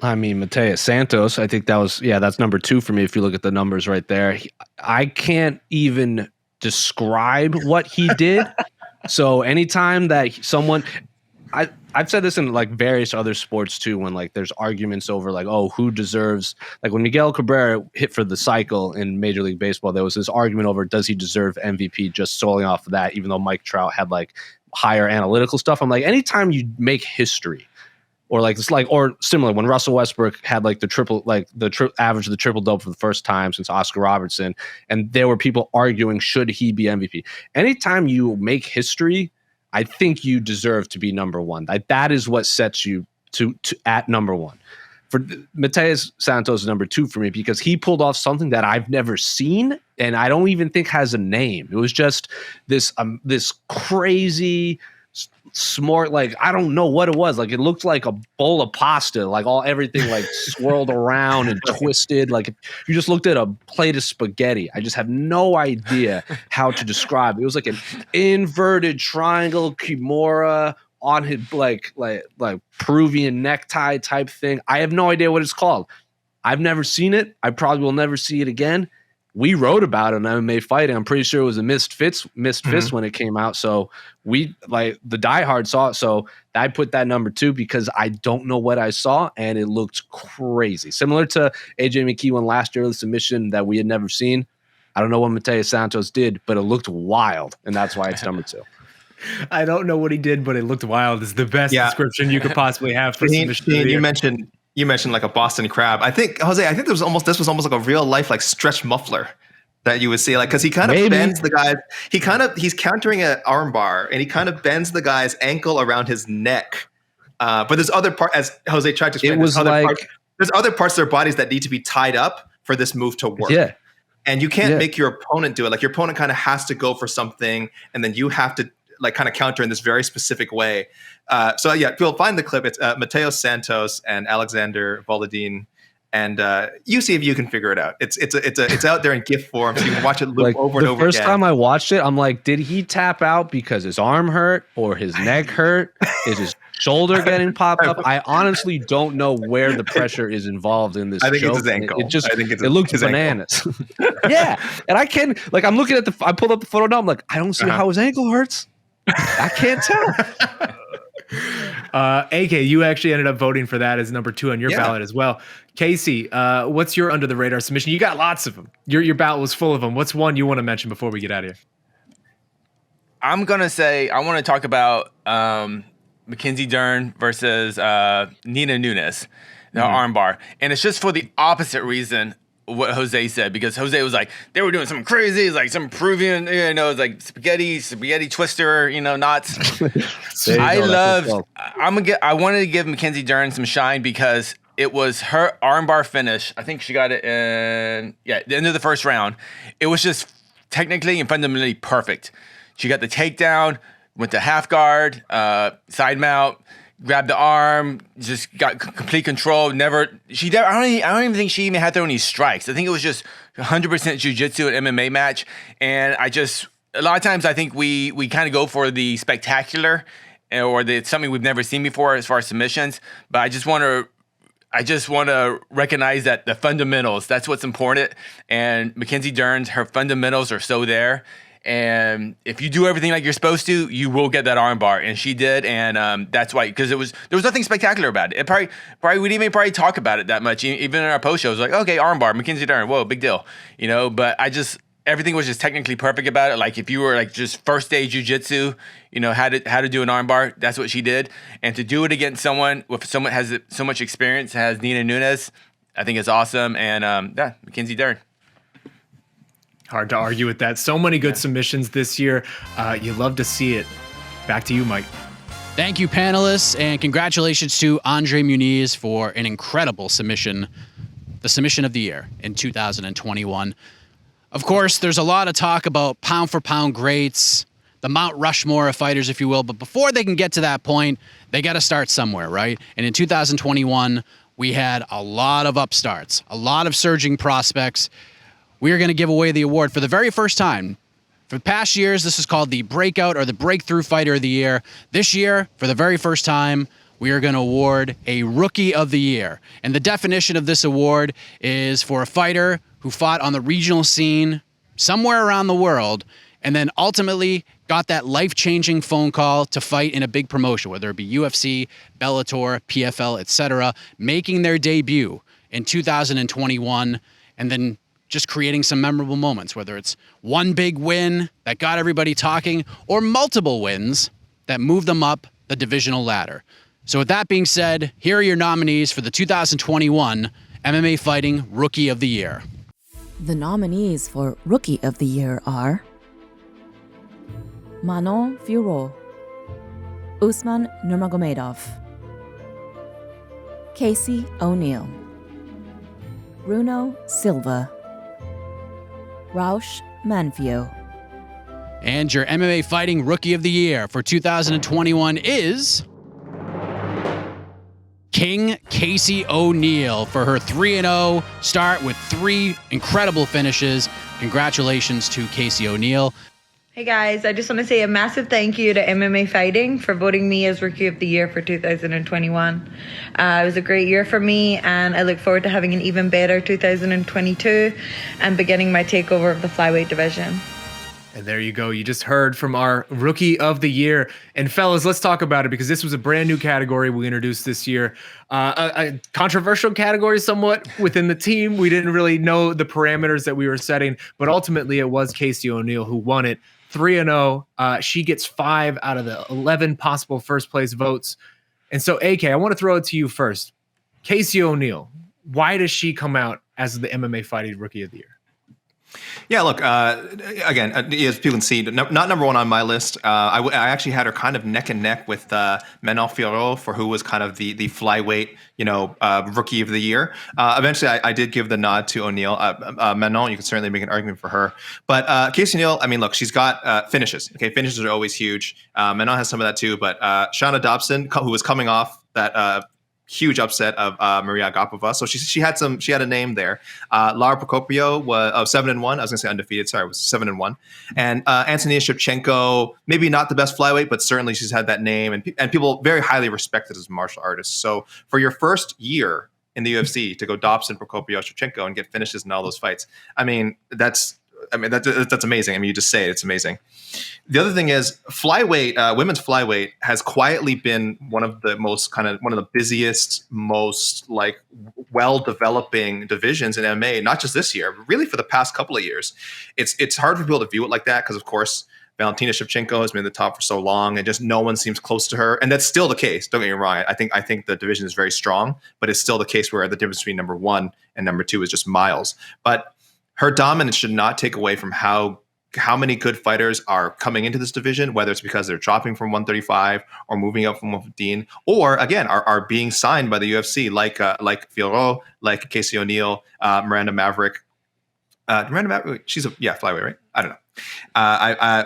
I mean, Mateus Santos, I think that's number 2 for me. If you look at the numbers right there, I can't even describe what he did. So anytime that someone, I've said this in like various other sports too, when like there's arguments over like, oh, who deserves, like when Miguel Cabrera hit for the cycle in Major League Baseball, there was this argument over, does he deserve MVP just solely off of that, even though Mike Trout had like higher analytical stuff. I'm like, anytime you make history, or like it's like, or similar when Russell Westbrook had like the average of the triple double for the first time since Oscar Robertson, and there were people arguing should he be MVP. Anytime you make history, I think you deserve to be number 1. That is what sets you to at number 1. For Mateus Santos is number 2 for me, because he pulled off something that I've never seen, and I don't even think has a name. It was just this crazy smart, like I don't know what it was. Like it looked like a bowl of pasta, like everything like swirled around and twisted. Like if you just looked at a plate of spaghetti. I just have no idea how to describe it. It was like an inverted triangle kimura on his like Peruvian necktie type thing. I have no idea what it's called. I've never seen it. I probably will never see it again. We wrote about it on MMA Fighting. I'm pretty sure it was a missed fist when it came out. So we, like the diehard, saw it. So I put that number 2 because I don't know what I saw, and it looked crazy. Similar to AJ McKee one last year, the submission that we had never seen. I don't know what Mateus Santos did, but it looked wild, and that's why it's number 2. I don't know what he did, but it looked wild is the best description you could possibly have for submission. You mentioned like a Boston Crab. I think, Jose, this was almost like a real life like stretch muffler that you would see, like, because he kind of bends the guy. He's countering an arm bar, and he kind of bends the guy's ankle around his neck. But there's other part, as Jose tried to explain, there's other parts of their bodies that need to be tied up for this move to work. Yeah. And you can't make your opponent do it. Like your opponent kind of has to go for something, and then you have to like kind of counter in this very specific way. So people find the clip. It's Mateus Santos and Alexander Volodin, and you see if you can figure it out. It's out there in GIF form, so you can watch it loop over and over again. The first time I watched it, I'm like, did he tap out because his arm hurt or his neck hurt? Is his shoulder getting popped up? I honestly don't know where the pressure is involved in this. I think joke. It's his ankle. It looked bananas. Yeah, and I I'm looking at I pulled up the photo now. I'm like, I don't see how his ankle hurts. I can't tell. AK, you actually ended up voting for that as number 2 on your ballot as well. Casey, what's your under the radar submission? You got lots of them. Your ballot was full of them. What's one you want to mention before we get out of here? I'm gonna say I want to talk about Mackenzie Dern versus Nina Nunes, the armbar, and it's just for the opposite reason what Jose said, because Jose was like, they were doing something crazy, like some Peruvian, it's like spaghetti twister, knots. I wanted to give Mackenzie Dern some shine because it was her armbar finish. I think she got it in the end of the first round. It was just technically and fundamentally perfect. She got the takedown, went to half guard, side mount, grabbed the arm, just got complete control. I don't even think she even had to throw any strikes. I think it was just 100% jiu-jitsu and MMA match. And a lot of times I think we kind of go for the spectacular, or it's something we've never seen before as far as submissions. But I just want to recognize that the fundamentals, that's what's important. And Mackenzie Dern's, her fundamentals are so there. And if you do everything like you're supposed to, you will get that armbar. And she did. And that's why, because there was nothing spectacular about it. We didn't even talk about it that much. Even in our post show, it was like, okay, armbar, Mackenzie Dern, whoa, big deal. But everything was just technically perfect about it. Like if you were like just first day jiu-jitsu, how to do an armbar, that's what she did. And to do it against someone has so much experience, has Nina Nunes, I think it's awesome. And Mackenzie Dern. Hard to argue with that. So many good submissions this year. You love to see it. Back to you, Mike. Thank you, panelists, and congratulations to Andre Muniz for an incredible submission, the submission of the year in 2021. Of course, there's a lot of talk about pound-for-pound greats, the Mount Rushmore of fighters, if you will, but before they can get to that point, they got to start somewhere, right? And in 2021, we had a lot of upstarts, a lot of surging prospects. We are going to give away the award for the very first time. For the past years, this is called the Breakout or the Breakthrough Fighter of the Year. This year, for the very first time, we are going to award a Rookie of the Year. And the definition of this award is for a fighter who fought on the regional scene somewhere around the world and then ultimately got that life-changing phone call to fight in a big promotion, whether it be UFC, Bellator, PFL, etc., making their debut in 2021 and then just creating some memorable moments, whether it's one big win that got everybody talking or multiple wins that moved them up the divisional ladder. So with that being said, here are your nominees for the 2021 MMA Fighting Rookie of the Year. The nominees for Rookie of the Year are Manon Fiorot, Usman Nurmagomedov, Casey O'Neill, Bruno Silva, Raush Manfio. And your MMA Fighting Rookie of the Year for 2021 is King Casey O'Neill for her 3-0 start with 3 incredible finishes. Congratulations to Casey O'Neill. Hey guys, I just want to say a massive thank you to MMA Fighting for voting me as Rookie of the Year for 2021. It was a great year for me, and I look forward to having an even better 2022 and beginning my takeover of the Flyweight division. And there you go. You just heard from our Rookie of the Year. And fellas, let's talk about it because this was a brand new category we introduced this year. A controversial category somewhat within the team. We didn't really know the parameters that we were setting, but ultimately it was Casey O'Neill who won it. 3-0. She gets 5 out of the 11 possible first place votes. And so, AK, I want to throw it to you first. Casey O'Neill, why does she come out as the MMA Fighting Rookie of the Year? Yeah, look, again, as people can see, not number one on my list. I actually had her kind of neck and neck with Manon Fiorot for who was kind of the flyweight, Rookie of the Year. Eventually, I did give the nod to O'Neill. Manon, you can certainly make an argument for her. But Casey O'Neill, I mean, look, she's got finishes. Okay, finishes are always huge. Manon has some of that too. But Shana Dobson, who was coming off that huge upset of Maria Agapova. So she had a name there. Lara Procopio was 7-1. I was gonna say undefeated. Sorry, it was 7-1. And Antonia Shevchenko, maybe not the best flyweight, but certainly she's had that name and people very highly respected as martial artists. So for your first year in the UFC to go Dobson, Procopio, Shevchenko and get finishes in all those fights, that's amazing. I mean, you just say it, it's amazing. The other thing is flyweight, women's flyweight has quietly been one of the busiest, most well-developing divisions in MMA, not just this year, but really for the past couple of years. It's hard for people to view it like that because, of course, Valentina Shevchenko has been in the top for so long and just no one seems close to her. And that's still the case. Don't get me wrong. I think the division is very strong, but it's still the case where the difference between number 1 and number 2 is just miles. But her dominance should not take away from how many good fighters are coming into this division, whether it's because they're dropping from 135 or moving up from 115, or again are being signed by the UFC, like Fiorot, like Casey O'Neill, Miranda Maverick. She's flyweight, right? I don't know.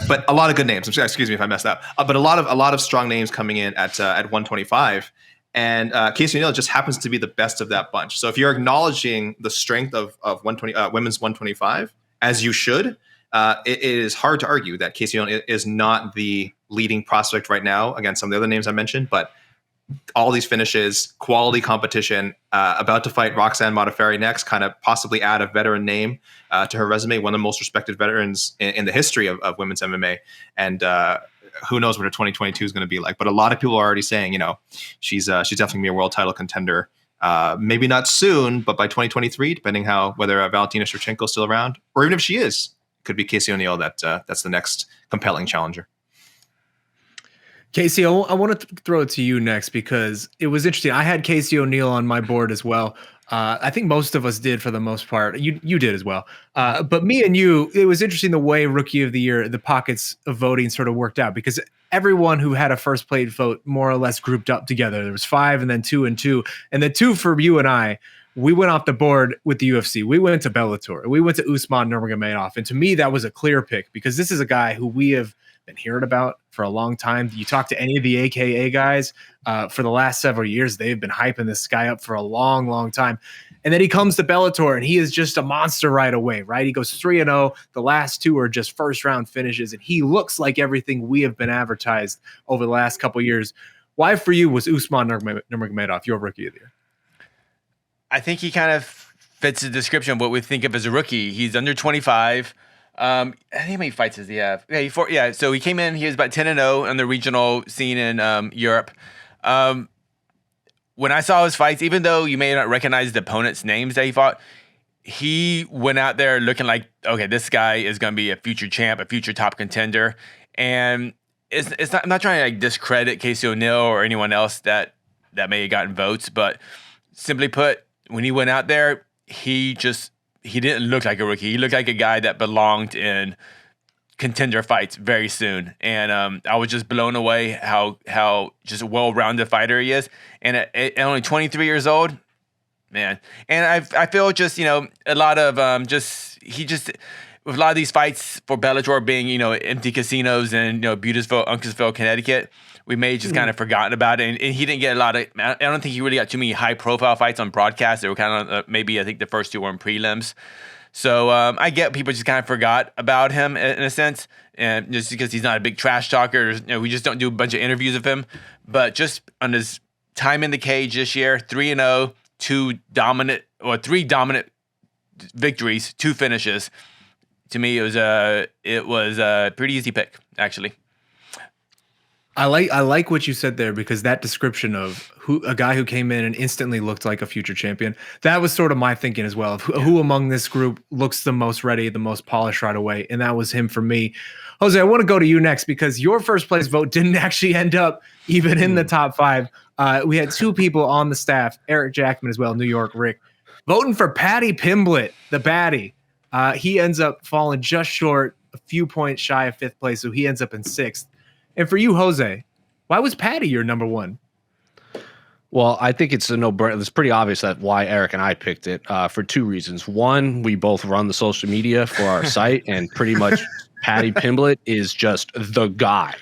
But a lot of good names. Excuse me if I messed up. But a lot of strong names coming in at 125. And Casey O'Neill just happens to be the best of that bunch. So if you're acknowledging the strength of 120 women's 125, as you should, it is hard to argue that Casey O'Neill is not the leading prospect right now against some of the other names I mentioned, but all these finishes, quality competition, about to fight Roxanne Modafferi next, kind of possibly add a veteran name to her resume, one of the most respected veterans in the history of women's MMA. And who knows what her 2022 is going to be like. But a lot of people are already saying, she's definitely going to be a world title contender. Maybe not soon, but by 2023, depending whether Valentina Shevchenko is still around, or even if she is, could be Casey O'Neill that's the next compelling challenger. Casey, I want to throw it to you next because it was interesting. I had Casey O'Neill on my board as well. I think most of us did for the most part. You did as well. But me and you, it was interesting the way Rookie of the Year, the pockets of voting sort of worked out because everyone who had a first place vote more or less grouped up together. There was 5 and then 2 and 2. And the 2 for you and I, we went off the board with the UFC. We went to Bellator. We went to Usman Nurmagomedov. And to me, that was a clear pick because this is a guy who we have been hearing about for a long time. You talk to any of the AKA guys for the last several years, they've been hyping this guy up for a long, long time. And then he comes to Bellator and he is just a monster right away, right? He goes 3-0. The last 2 are just first round finishes. And he looks like everything we have been advertised over the last couple of years. Why for you was Usman Nurmagomedov your Rookie of the Year? I think he kind of fits the description of what we think of as a rookie. He's under 25. I think how many fights does he have? So he came in, he was about 10-0 on the regional scene in Europe. When I saw his fights, even though you may not recognize the opponent's names that he fought, he went out there looking like, okay, this guy is going to be a future champ, a future top contender. And it's not, I'm not trying to discredit Casey O'Neill or anyone else that may have gotten votes, but simply put, when he went out there, he didn't look like a rookie. He looked like a guy that belonged in contender fights very soon. And I was just blown away how just a well-rounded fighter he is. And at only 23 years old, man. And I feel just, a lot of with a lot of these fights for Bellator being, empty casinos and, Beautiful, Uncasville, Connecticut, we may just kind of forgotten about it. And he didn't get a lot of, I don't think he really got too many high profile fights on broadcast. They were kind of maybe, I think the first 2 were in prelims. So I get people just kind of forgot about him in a sense. And just because he's not a big trash talker, we just don't do a bunch of interviews of him. But just on his time in the cage this year, 3-0, 3 dominant victories, 2 finishes. To me, it was a pretty easy pick, actually. I like what you said there because that description of a guy who came in and instantly looked like a future champion, that was sort of my thinking as well. Of who among this group looks the most ready, the most polished right away, and that was him for me. Jose, I want to go to you next because your first place vote didn't actually end up even in the top 5. We had 2 people on the staff, Eric Jackman as well, New York Rick, voting for Paddy Pimblett, the baddie. He ends up falling just short, a few points shy of 5th place, so he ends up in 6th. And for you, Jose, why was Paddy your number 1? Well, I think it's a no-brainer. It's pretty obvious that why Eric and I picked it for 2 reasons. One, we both run the social media for our site, and pretty much Paddy Pimblett is just the guy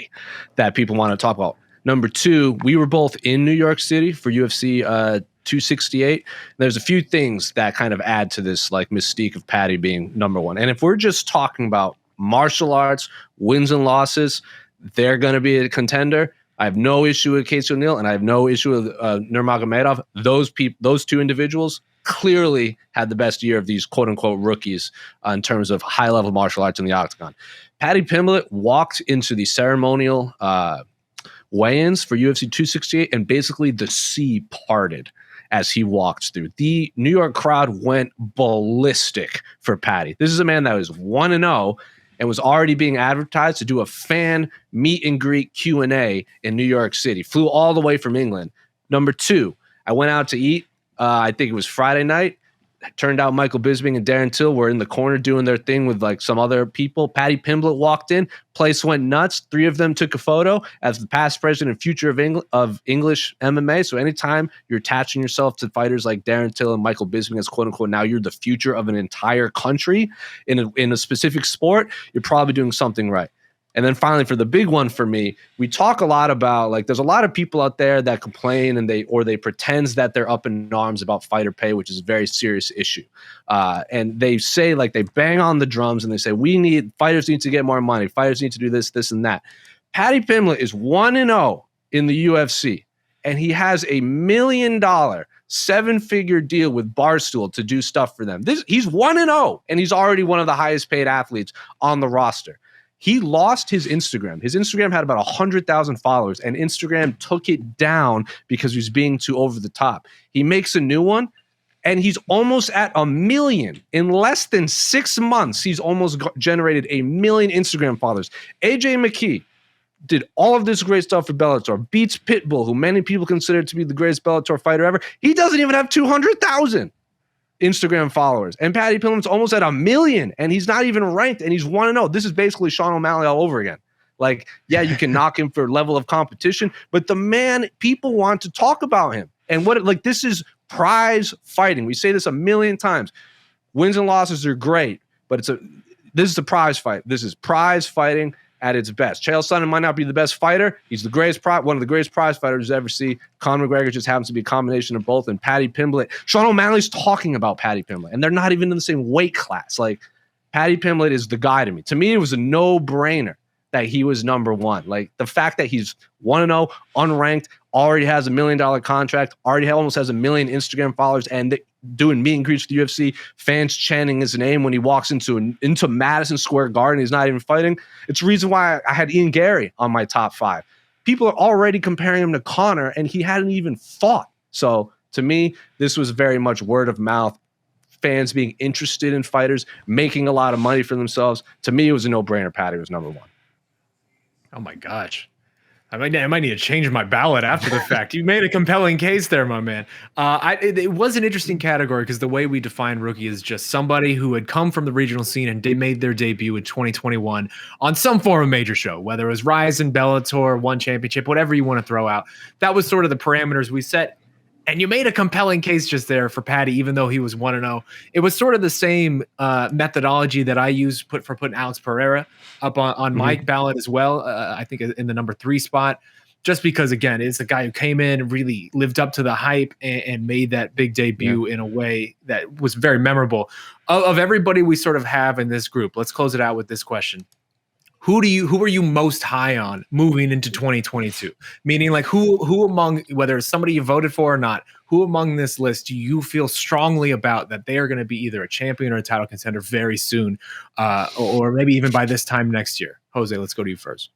that people want to talk about. Number 2, we were both in New York City for UFC 268. There's a few things that kind of add to this mystique of Paddy being number 1. And if we're just talking about martial arts, wins and losses, they're going to be a contender. I have no issue with Casey O'Neill, and I have no issue with Nurmagomedov. Those 2 individuals clearly had the best year of these quote-unquote rookies in terms of high-level martial arts in the octagon. Paddy Pimblett walked into the ceremonial weigh-ins for UFC 268, and basically the sea parted as he walked through. The New York crowd went ballistic for Paddy. This is a man that was 1-0, and was already being advertised to do a fan meet and greet Q&A in New York City. Flew all the way from England. Number 2, I went out to eat. I think it was Friday night. Turned out Michael Bisping and Darren Till were in the corner doing their thing with some other people. Paddy Pimblett walked in. Place went nuts. 3 of them took a photo as the past, present, and future of English MMA. So anytime you're attaching yourself to fighters like Darren Till and Michael Bisping as quote-unquote, now you're the future of an entire country in a specific sport, you're probably doing something right. And then finally, for the big one for me, we talk a lot about, like, there's a lot of people out there that complain and they pretend that they're up in arms about fighter pay, which is a very serious issue. And they say, like, they bang on the drums and they say, fighters need to get more money. Fighters need to do this, this, and that. Paddy Pimblett is 1-0 in the UFC, and he has $1 million 7-figure deal with Barstool to do stuff for them. He's 1-0, and he's already one of the highest paid athletes on the roster. He lost his Instagram. His Instagram had about 100,000 followers, and Instagram took it down because he was being too over the top. He makes a new one, and he's almost at 1 million. In less than 6 months, he's almost generated 1 million Instagram followers. AJ Mckee did all of this great stuff for Bellator, beats Pitbull, who many people consider to be the greatest Bellator fighter ever. He doesn't even have 200,000 Instagram followers. And Paddy Pimblett's almost at 1 million, and he's not even ranked, and he's 1-0. This is basically Sean O'Malley all over again. Like, yeah, you can knock him for level of competition, but the man, people want to talk about him. And this is prize fighting. We say this 1 million times. Wins and losses are great, but this is a prize fight. This is prize fighting at its best. Chael Sonnen might not be the best fighter. He's the greatest one of the greatest prize fighters you ever see. Conor McGregor just happens to be a combination of both. And Paddy Pimblett, Sean O'Malley's talking about Paddy Pimblett, and they're not even in the same weight class. Like, Paddy Pimblett is the guy to me. To me, it was a no-brainer that he was number one. Like, the fact that he's 1-0, unranked, already has $1 million contract, almost has 1 million Instagram followers, and doing meet and greets with the UFC, fans chanting his name when he walks into Madison Square Garden. He's not even fighting. It's the reason why I had Ian Gary on my top 5. People are already comparing him to Conor, and he hadn't even fought. So to me, this was very much word of mouth, fans being interested in fighters, making a lot of money for themselves. To me, it was a no-brainer. Paddy was number one. Oh my gosh. I might need to change my ballot after the fact. You made a compelling case there, my man. It was an interesting category because the way we define rookie is just somebody who had come from the regional scene and made their debut in 2021 on some form of major show, whether it was Rise in Bellator, One Championship, whatever you want to throw out. That was sort of the parameters we set. And you made a compelling case just there for Paddy, even though he was 1-0. It was sort of the same methodology that I used for putting Alex Pereira up on my ballot as well. I think in the number 3 spot, just because, again, it's a guy who came in and really lived up to the hype and made that big debut in a way that was very memorable. Of everybody we sort of have in this group, let's close it out with this question. Who are you most high on moving into 2022? Meaning, like, who among, whether it's somebody you voted for or not, who among this list do you feel strongly about that they are going to be either a champion or a title contender very soon, or maybe even by this time next year? Jose, let's go to you first.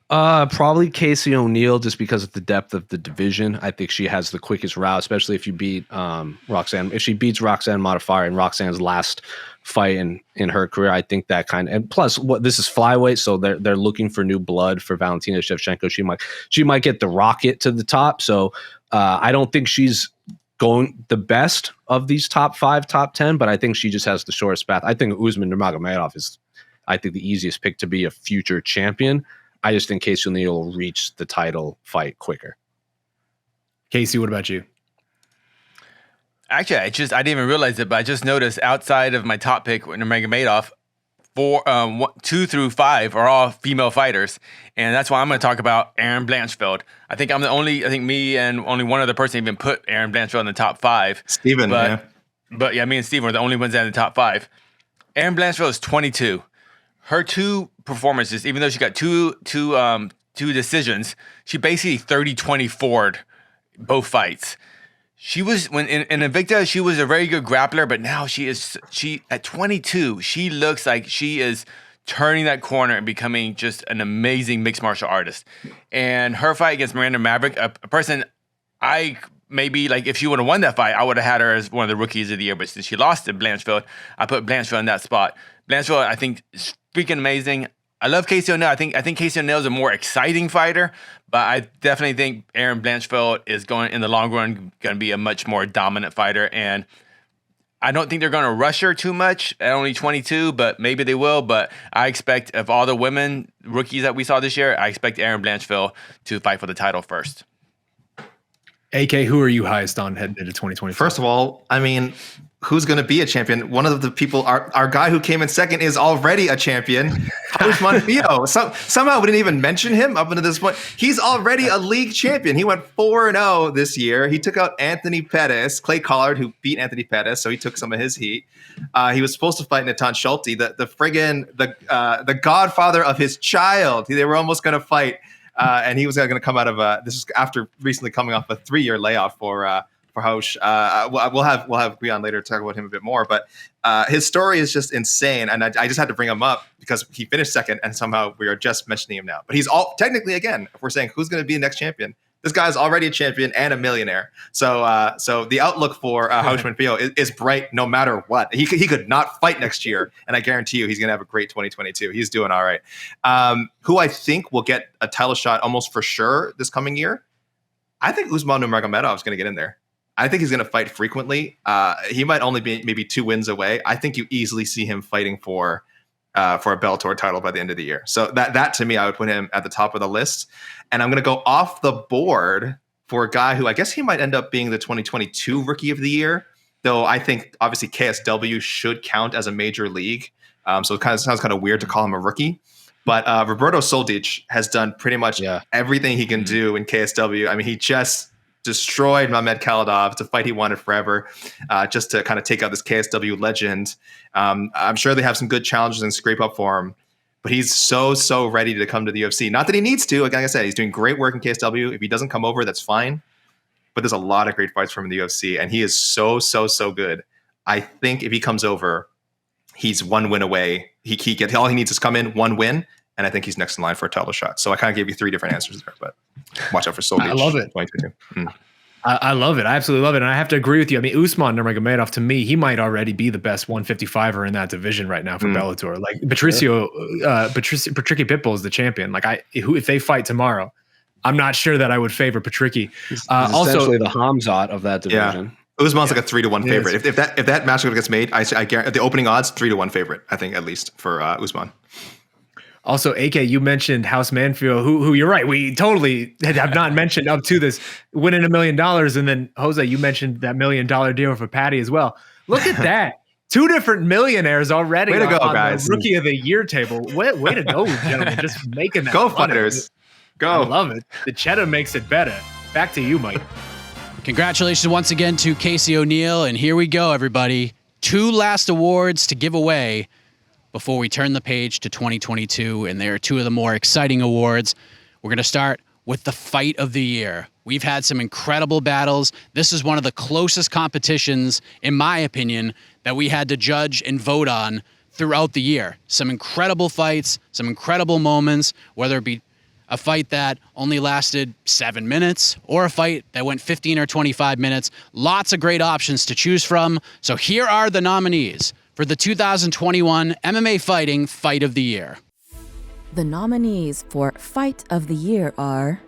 Probably Casey O'Neill, just because of the depth of the division. I think she has the quickest route, especially if you beat Roxanne. If she beats Roxanne Modafferi in Roxanne's last fight in her career, I think that and plus, this is flyweight, so they're looking for new blood for Valentina Shevchenko. She might get the rocket to the top. So I don't think she's going the best of these top 5, top 10, but I think she just has the shortest path. I think Usman Nurmagomedov is, I think, the easiest pick to be a future champion. I just think Casey O'Neill will reach the title fight quicker. Casey, what about you? Actually, I didn't even realize it, but I just noticed outside of my top pick, Nurmagomedov, 2 through 5 are all female fighters, and that's why I'm going to talk about Erin Blanchfield. I think me and only one other person even put Erin Blanchfield in the top 5. Steven, But yeah, me and Steven were the only ones in the top 5. Erin Blanchfield is 22. Her 2 performances, even though she got two decisions, she basically 30-24'd both fights. She was in Invicta, she was a very good grappler, but now she at 22, she looks like she is turning that corner and becoming just an amazing mixed martial artist. And her fight against Miranda Maverick, a person I maybe, like, if she would have won that fight, I would have had her as one of the rookies of the year. But since she lost to Blanchfield, I put Blanchfield in that spot. Blanchfield, I think, is freaking amazing. I love Casey O'Neill. I think Casey O'Neill is a more exciting fighter, but I definitely think Erin Blanchfield is going, in the long run, going to be a much more dominant fighter. And I don't think they're going to rush her too much at only 22, but maybe they will. But I expect, of all the women rookies that we saw this year, I expect Erin Blanchfield to fight for the title first. AK, who are you highest on heading into 2024? First of all, I mean, who's going to be a champion. One of the people, our guy who came in second is already a champion, Usman Fio. Somehow we didn't even mention him up until this point. He's already a league champion. He went 4-0 this year. He took out Anthony Pettis, Clay Collard, who beat Anthony Pettis, so he took some of his heat. He was supposed to fight Natan Schulte, the godfather of his child. They were almost going to fight, and he was going to come out of this is after recently coming off a 3-year layoff for Hausch. We'll have Giuliana later to talk about him a bit more, but his story is just insane, and I just had to bring him up because he finished second, and somehow we are just mentioning him now. But he's all technically, again, if we're saying who's going to be the next champion, this guy's already a champion and a millionaire. So the outlook for Usman Fio is bright no matter what. He could not fight next year, and I guarantee you he's going to have a great 2022. He's doing all right. Who I think will get a title shot almost for sure this coming year, I think Usman Nurmagomedov is going to get in there. I think he's going to fight frequently. He might only be maybe 2 wins away. I think you easily see him fighting for a Bellator title by the end of the year. So that to me, I would put him at the top of the list. And I'm going to go off the board for a guy who I guess he might end up being the 2022 Rookie of the Year, though I think obviously KSW should count as a major league. So it kind of sounds kind of weird to call him a rookie. But Roberto Soldic has done pretty much everything he can do in KSW. I mean, he just destroyed Mamed Khalidov. It's a fight he wanted forever, just to kind of take out this KSW legend. I'm sure they have some good challenges and scrape up for him, but he's so ready to come to the UFC. Not that he needs to. Like I said, he's doing great work in KSW. If he doesn't come over, that's fine. But there's a lot of great fights from him in the UFC, and he is so good. I think if he comes over, he's 1 win away. He gets all he needs is come in, 1 win, and I think he's next in line for a title shot. So I kind of gave you 3 different answers there, but watch out for Soldic. I love it. I love it. I absolutely love it. And I have to agree with you. I mean, Usman Nurmagomedov, to me, he might already be the best 155er in that division right now for Bellator. Like Patricky Pitbull is the champion. Like if they fight tomorrow, I'm not sure that I would favor Patricky. He's essentially the Hamzat of that division. Yeah. Usman's like a 3-1 favorite. If that matchup gets made, I guarantee the opening odds 3-1 favorite. I think at least for Usman. Also, AK, you mentioned House Manfield, who you're right. We totally have not mentioned up to this winning $1 million. And then Jose, you mentioned that $1 million deal for Patty as well. Look at that. 2 different millionaires already way to go, on guys. the Rookie of the Year table. Way to go, gentlemen. Just making that go money. Fighters. Go. I love it. The cheddar makes it better. Back to you, Mike. Congratulations once again to Casey O'Neill. And here we go, everybody. 2 last awards to give away before we turn the page to 2022, and there are 2 of the more exciting awards. We're going to start with the Fight of the Year. We've had some incredible battles. This is one of the closest competitions, in my opinion, that we had to judge and vote on throughout the year. Some incredible fights, some incredible moments, whether it be a fight that only lasted 7 minutes or a fight that went 15 or 25 minutes. Lots of great options to choose from. So here are the nominees for the 2021 MMA Fighting Fight of the Year. The nominees for Fight of the Year are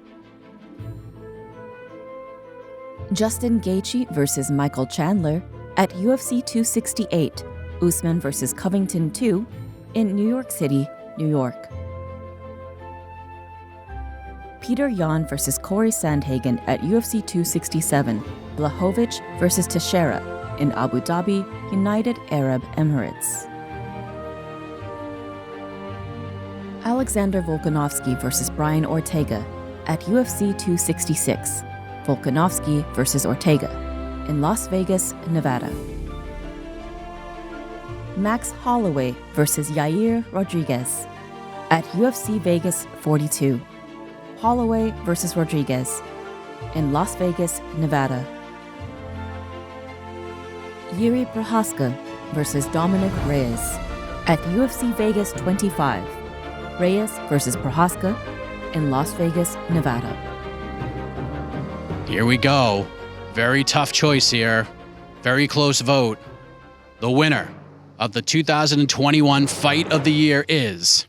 Justin Gaethje versus Michael Chandler at UFC 268, Usman versus Covington 2 in New York City, New York. Peter Yan versus Corey Sandhagen at UFC 267, Blachowicz versus Teixeira in Abu Dhabi, United Arab Emirates. Alexander Volkanovski versus Brian Ortega at UFC 266, Volkanovski versus Ortega in Las Vegas, Nevada. Max Holloway versus Yair Rodriguez at UFC Vegas 42, Holloway versus Rodriguez in Las Vegas, Nevada. Yuri Prohaska versus Dominic Reyes at UFC Vegas 25, Reyes versus Prohaska in Las Vegas, Nevada. Here we go. Very tough choice here. Very close vote. The winner of the 2021 Fight of the Year is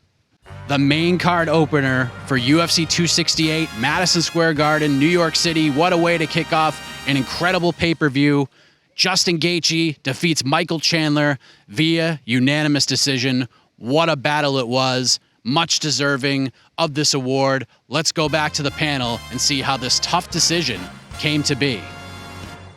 the main card opener for UFC 268, Madison Square Garden, New York City. What a way to kick off an incredible pay-per-view. Justin Gaethje defeats Michael Chandler via unanimous decision. What a battle it was. Much deserving of this award. Let's go back to the panel and see how this tough decision came to be.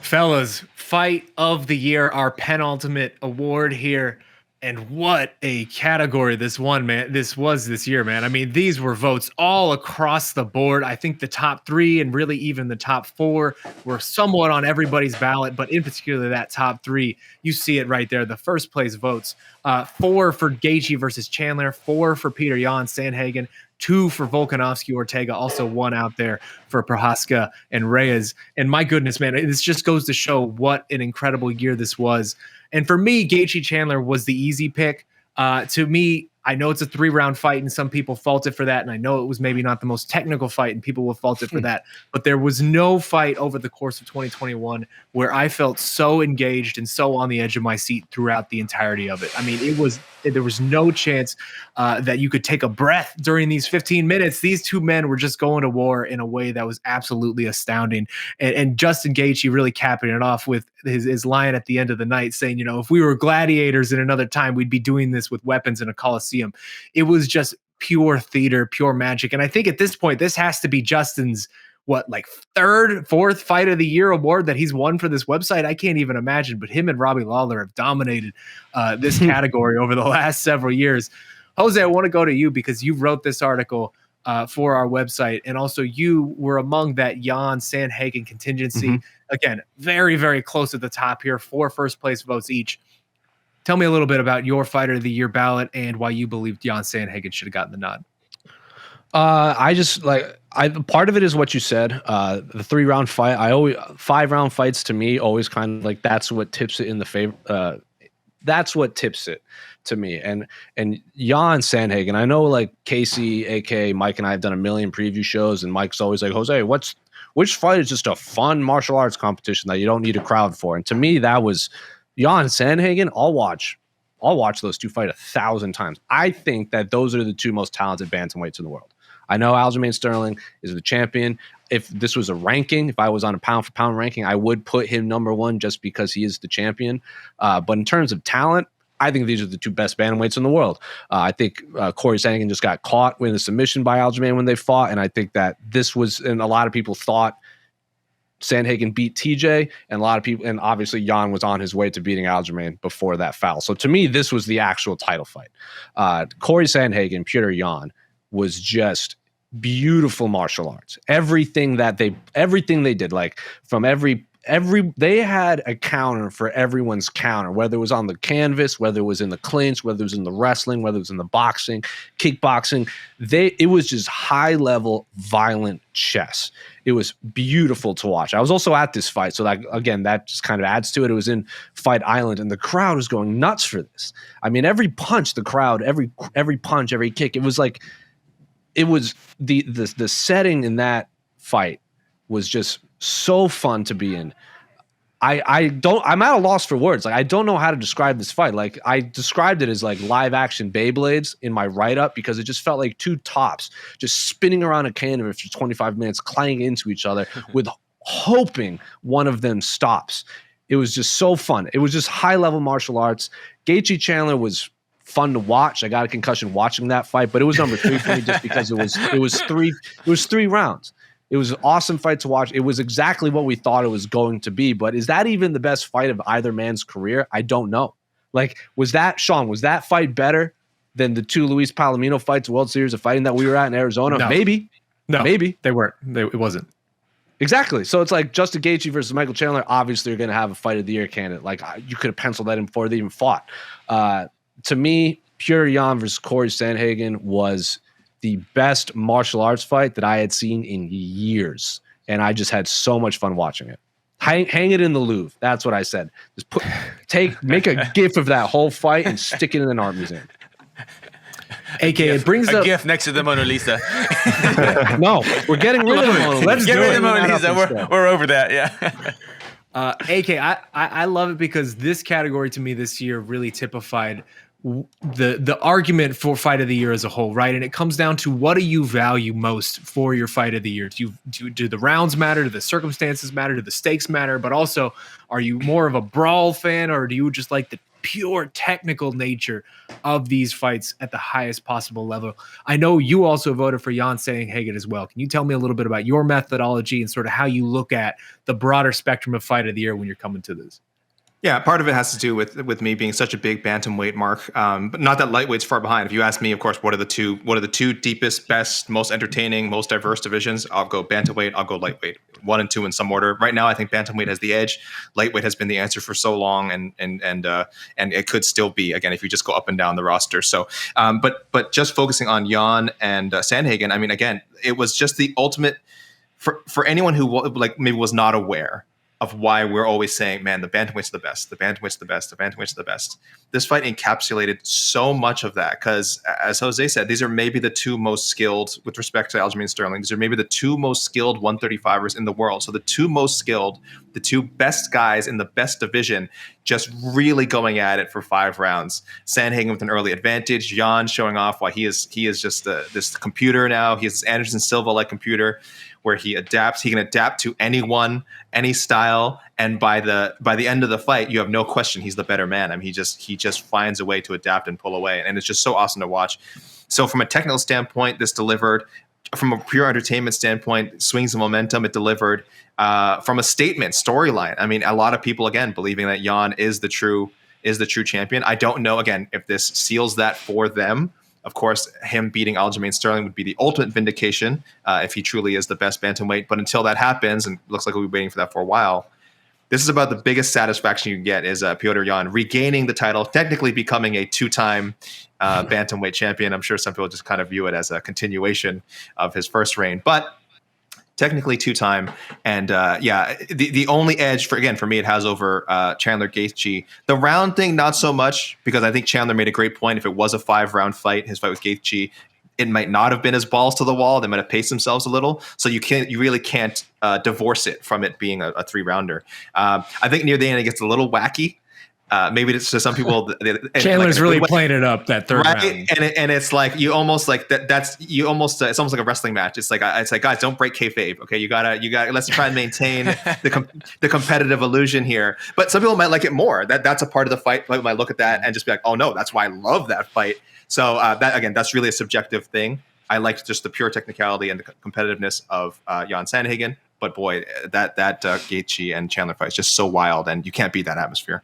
Fellas, Fight of the Year, our penultimate award here. And what a category this one, man. This was this year, man. I mean, these were votes all across the board. I think the top 3 and really even the top 4 were somewhat on everybody's ballot, but in particular that top 3, you see it right there. The first place votes, 4 for Gaethje versus Chandler, 4 for Peter Yan Sandhagen, 2 for Volkanovski Ortega, also 1 out there for Prohaska and Reyes. And my goodness, man, this just goes to show what an incredible year this was. And for me, Gaethje Chandler was the easy pick. To me, I know it's a 3-round fight, and some people fault it for that. And I know it was maybe not the most technical fight, and people will fault it for that. But there was no fight over the course of 2021 where I felt so engaged and so on the edge of my seat throughout the entirety of it. I mean, there was no chance that you could take a breath during these 15 minutes. These two men were just going to war in a way that was absolutely astounding. And Justin Gaethje really capping it off with his line at the end of the night saying, you know, if we were gladiators in another time, we'd be doing this with weapons in a coliseum. It was just pure theater, pure magic. And I think at this point, this has to be Justin's third, fourth fight of the year award that he's won for this website. I can't even imagine, but him and Robbie Lawler have dominated this category over the last several years. Jose, I want to go to you because you wrote this article for our website, and also you were among that Yan Sandhagen contingency. Again, very, very close at the top here, 4 first place votes each. Tell me a little bit about your fighter of the year ballot and why you believe Yan Sandhagen should have gotten the nod. Part of it is what you said. The 3-round fight, 5-round fights to me always kind of like that's what tips it in the favor. That's what tips it to me. And Yan Sandhagen, I know like Casey, aka Mike, and I have done a million preview shows, and Mike's always like, Jose, which fight is just a fun martial arts competition that you don't need a crowd for? And to me, that was Yan Sandhagen. I'll watch those two fight 1,000 times. I think that those are the 2 most talented bantamweights in the world. I know Aljamain Sterling is the champion. If this was a ranking, if I was on a pound for pound ranking, I would put him number 1 just because he is the champion. But in terms of talent, I think these are the 2 best bantamweights in the world. I think Corey Sandhagen just got caught with a submission by Aljamain when they fought, and I think that this was, and a lot of people thought Sandhagen beat TJ, and a lot of people, and obviously Yan was on his way to beating Aljamain before that foul. So to me, this was the actual title fight. Corey Sandhagen, Peter Yan was just beautiful martial arts. Everything they did, like from every they had a counter for everyone's counter, whether it was on the canvas, whether it was in the clinch, whether it was in the wrestling, whether it was in the boxing, kickboxing. It was just high level, violent chess. It was beautiful to watch. I was also at this fight, so that again, that just kind of adds to it. It was in Fight Island, and the crowd was going nuts for this. I mean, every punch, the crowd, every punch, every kick, it was like, it was the setting in that fight was just so fun to be in. I'm at a loss for words. Like, I don't know how to describe this fight. Like, I described it as like live action Beyblades in my write-up because it just felt like 2 tops just spinning around a canvas for 25 minutes, clanging into each other with hoping one of them stops. It was just so fun. It was just high-level martial arts. Gaethje Chandler was fun to watch. I got a concussion watching that fight, but it was number 3 for me just because it was 3 rounds. It was an awesome fight to watch. It was exactly what we thought it was going to be. But is that even the best fight of either man's career? I don't know. Like, was that fight better than the 2 Luis Palomino fights, World Series of Fighting that we were at in Arizona? No. Maybe. They weren't. It wasn't. Exactly. So it's like Justin Gaethje versus Michael Chandler. Obviously, you're going to have a fight of the year candidate. Like, you could have penciled that in before they even fought. To me, Peter Yan versus Corey Sandhagen was the best martial arts fight that I had seen in years. And I just had so much fun watching it. Hang it in the Louvre. That's what I said. Just make a GIF of that whole fight and stick it in an art museum. AK, it brings up a GIF next to the Mona Lisa. No, we're getting rid of the Mona Lisa. Let's get rid of the Mona Lisa. We're over that. Yeah. AK, I love it because this category to me this year really typified the argument for fight of the year as a whole, right? And it comes down to, what do you value most for your fight of the year? Do the rounds matter? Do the circumstances matter? Do the stakes matter? But also, are you more of a brawl fan, or do you just like pure technical nature of these fights at the highest possible level. I know you also voted for Jan Sandhagen as well. Can you tell me a little bit about your methodology and sort of how you look at the broader spectrum of fight of the year when you're coming to this? Yeah, part of it has to do with me being such a big bantamweight mark, but not that lightweight's far behind. If you ask me, of course, what are the two deepest, best, most entertaining, most diverse divisions? I'll go bantamweight. I'll go lightweight. 1 and 2 in some order. Right now, I think bantamweight has the edge. Lightweight has been the answer for so long, and it could still be again if you just go up and down the roster. So, but just focusing on Jan and Sandhagen, I mean, again, it was just the ultimate for anyone who like maybe was not aware of why we're always saying, man, the bantamweight's the best, the bantamweight's the best, the bantamweight's the best. This fight encapsulated so much of that because, as Jose said, these are maybe the two most skilled, with respect to Aljamain Sterling, these are maybe the two most skilled 135ers in the world. So the two most skilled, the two best guys in the best division, just really going at it for 5 rounds. Sandhagen with an early advantage, Jan showing off why he is just this computer now. He is Anderson Silva-like computer, where he adapts. He can adapt to anyone, any style, and by the end of the fight, you have no question he's the better man. I mean, he just finds a way to adapt and pull away, and it's just so awesome to watch. So from a technical standpoint, this delivered. From a pure entertainment standpoint, swings of momentum, it delivered. From a statement storyline, I mean, a lot of people again believing that Jan is the true champion. I don't know again if this seals that for them. Of course, him beating Aljamain Sterling would be the ultimate vindication if he truly is the best bantamweight. But until that happens, and looks like we'll be waiting for that for a while, this is about the biggest satisfaction you can get is Petr Yan regaining the title, technically becoming a 2-time bantamweight champion. I'm sure some people just kind of view it as a continuation of his first reign, but technically 2-time. And the only edge for me, it has over Chandler Gaethje. The round thing, not so much, because I think Chandler made a great point. If it was a 5-round fight, his fight with Gaethje, it might not have been as balls to the wall. They might have paced themselves a little. So you really can't divorce it from it being a 3-rounder. I think near the end it gets a little wacky. Maybe it's to some people. Chandler's like, really playing it up that third round, and it's like you almost like that. It's almost like a wrestling match. It's like guys, don't break kayfabe. Okay, you gotta. Let's try and maintain the competitive illusion here. But some people might like it more. That's a part of the fight. People might look at that and just be like, oh no, that's why I love that fight. So that's really a subjective thing. I liked just the pure technicality and the competitiveness of Jan Sandhagen. But boy, that Gaethje and Chandler fight is just so wild, and you can't beat that atmosphere.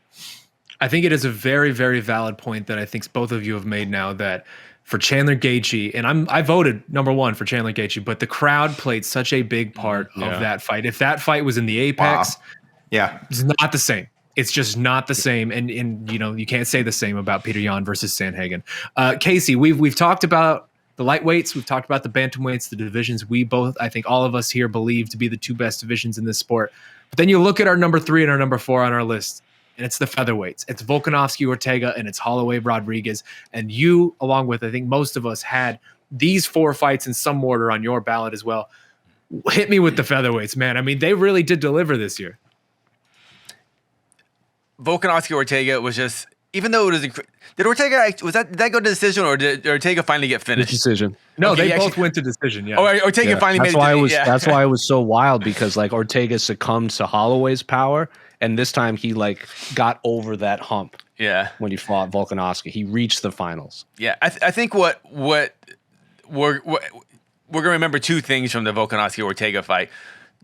I think it is a very, very valid point that I think both of you have made now, that for Chandler Gaethje, and I voted number 1 for Chandler Gaethje, but the crowd played such a big part of that fight. If that fight was in the Apex, it's not the same. It's just not the same. And you can't say the same about Petr Yan versus Sandhagen. Casey, we've talked about the lightweights, we've talked about the bantamweights, the divisions we both, I think all of us here believe to be the 2 best divisions in this sport. But then you look at our number 3 and our number 4 on our list, and it's the featherweights. It's Volkanovski, Ortega, and it's Holloway, Rodriguez. And you, along with, I think most of us, had these 4 fights in some order on your ballot as well. Hit me with the featherweights, man. I mean, they really did deliver this year. Volkanovski, Ortega was just, even though it was, did that go to decision, or did Ortega finally get finished? Decision. No, okay, they both went to decision. Yeah. Ortega finally made it. That's why it was so wild, because like Ortega succumbed to Holloway's power. And this time he got over that hump. Yeah. When he fought Volkanovski, he reached the finals. Yeah, I think what we're gonna remember 2 things from the Volkanovski Ortega fight: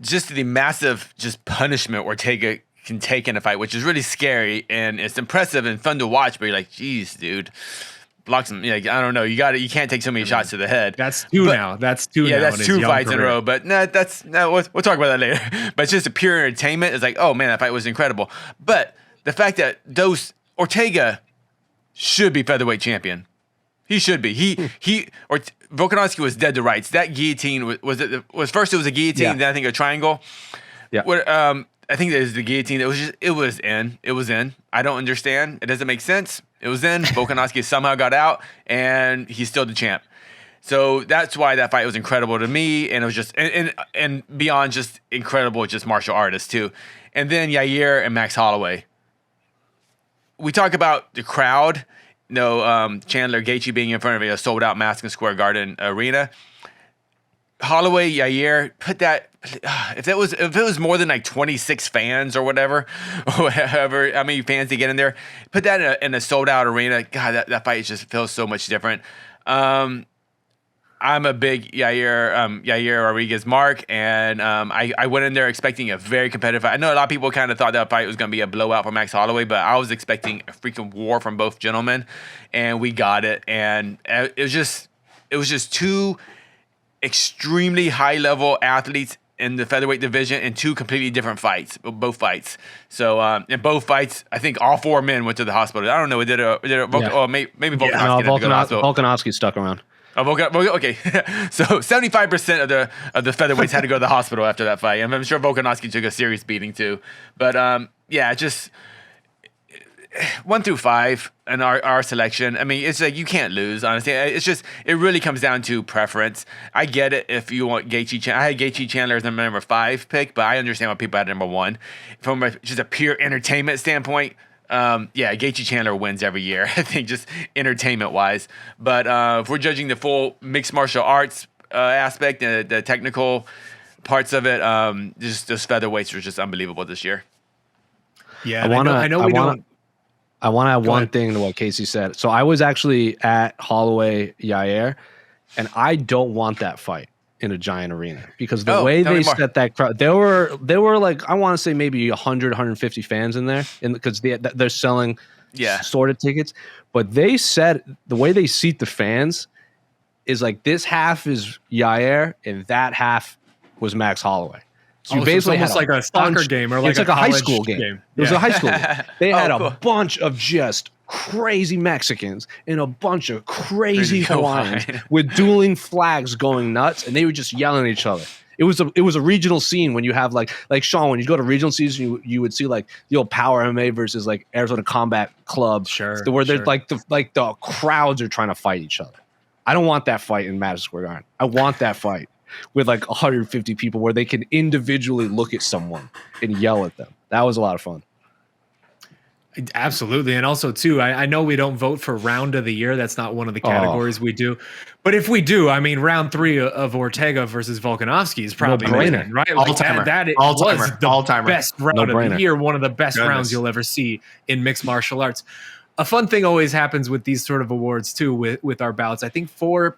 just the massive punishment Ortega can take in a fight, which is really scary and it's impressive and fun to watch. But you're like, geez, dude, blocks him. I don't know. You can't take so many shots to the head. That's 2 now. That's 2 now. Yeah, that's 2 fights in a row. But we'll talk about that later. But it's just a pure entertainment. It's like, oh man, that fight was incredible. But the fact that Ortega should be featherweight champion. He should be. Volkanovski was dead to rights. That guillotine was first. It was a guillotine. Then I think a triangle. Yeah. I think that is the guillotine. It was in. I don't understand. It doesn't make sense. It was in. Volkanovski somehow got out, and he's still the champ. So that's why that fight was incredible to me, and it was just and beyond just incredible, just martial artists too. And then Yair and Max Holloway. We talk about the crowd. Chandler Gaethje being in front of a sold-out Madison Square Garden arena. Holloway, Yair, put that. If it was more than like 26 fans or whatever, or however how many fans they get in there, put that in a sold out arena. God, that fight just feels so much different. I'm a big Yair Rodriguez mark, and I went in there expecting a very competitive fight. I know a lot of people kind of thought that fight was going to be a blowout for Max Holloway, but I was expecting a freaking war from both gentlemen, and we got it. And it was just two extremely high level athletes in the featherweight division in two completely different fights, both fights. So in both fights, I think all four men went to the hospital. I don't know. Maybe Volkanovski didn't go to the hospital. Volkanovski stuck around. Okay. So 75% of the featherweights had to go to the hospital after that fight. I'm sure Volkanovski took a serious beating too. But just 1 through 5 in our selection. I mean, it's like you can't lose, honestly. It's just, it really comes down to preference. I get it if you want Gaethje Chandler. I had Gaethje Chandler as the number 5 pick, but I understand why people had number 1. From just a pure entertainment standpoint, Gaethje Chandler wins every year, I think, just entertainment-wise. But if we're judging the full mixed martial arts aspect, the technical parts of it, just those featherweights were just unbelievable this year. Yeah, I know we don't. I want to add one thing to what Casey said. So I was actually at Holloway Yair, and I don't want that fight in a giant arena because the way they set that crowd, there were like, I want to say maybe 100, 150 fans in there, because they're selling sorted tickets. But they said the way they seat the fans is like this half is Yair and that half was Max Holloway. So you basically almost like a soccer game or like it's like a high school game. It was a high school game. They had a bunch of just crazy Mexicans and a bunch of crazy Hawaiians with dueling flags going nuts, and they were just yelling at each other. It was a regional scene when you have like Sean, when you go to regional season, you would see like the old Power MMA versus like Arizona Combat Club, where there's like the crowds are trying to fight each other. I don't want that fight in Madison Square Garden. I want that fight with like 150 people where they can individually look at someone and yell at them. That was a lot of fun. Absolutely. And also too, I know we don't vote for round of the year. That's not one of the categories we do. But if we do, I mean, round 3 of Ortega versus Volkanovski is probably winning, right? All-timer. That was the best round of the year, one of the best rounds you'll ever see in mixed martial arts. A fun thing always happens with these sort of awards too, with our bouts. I think four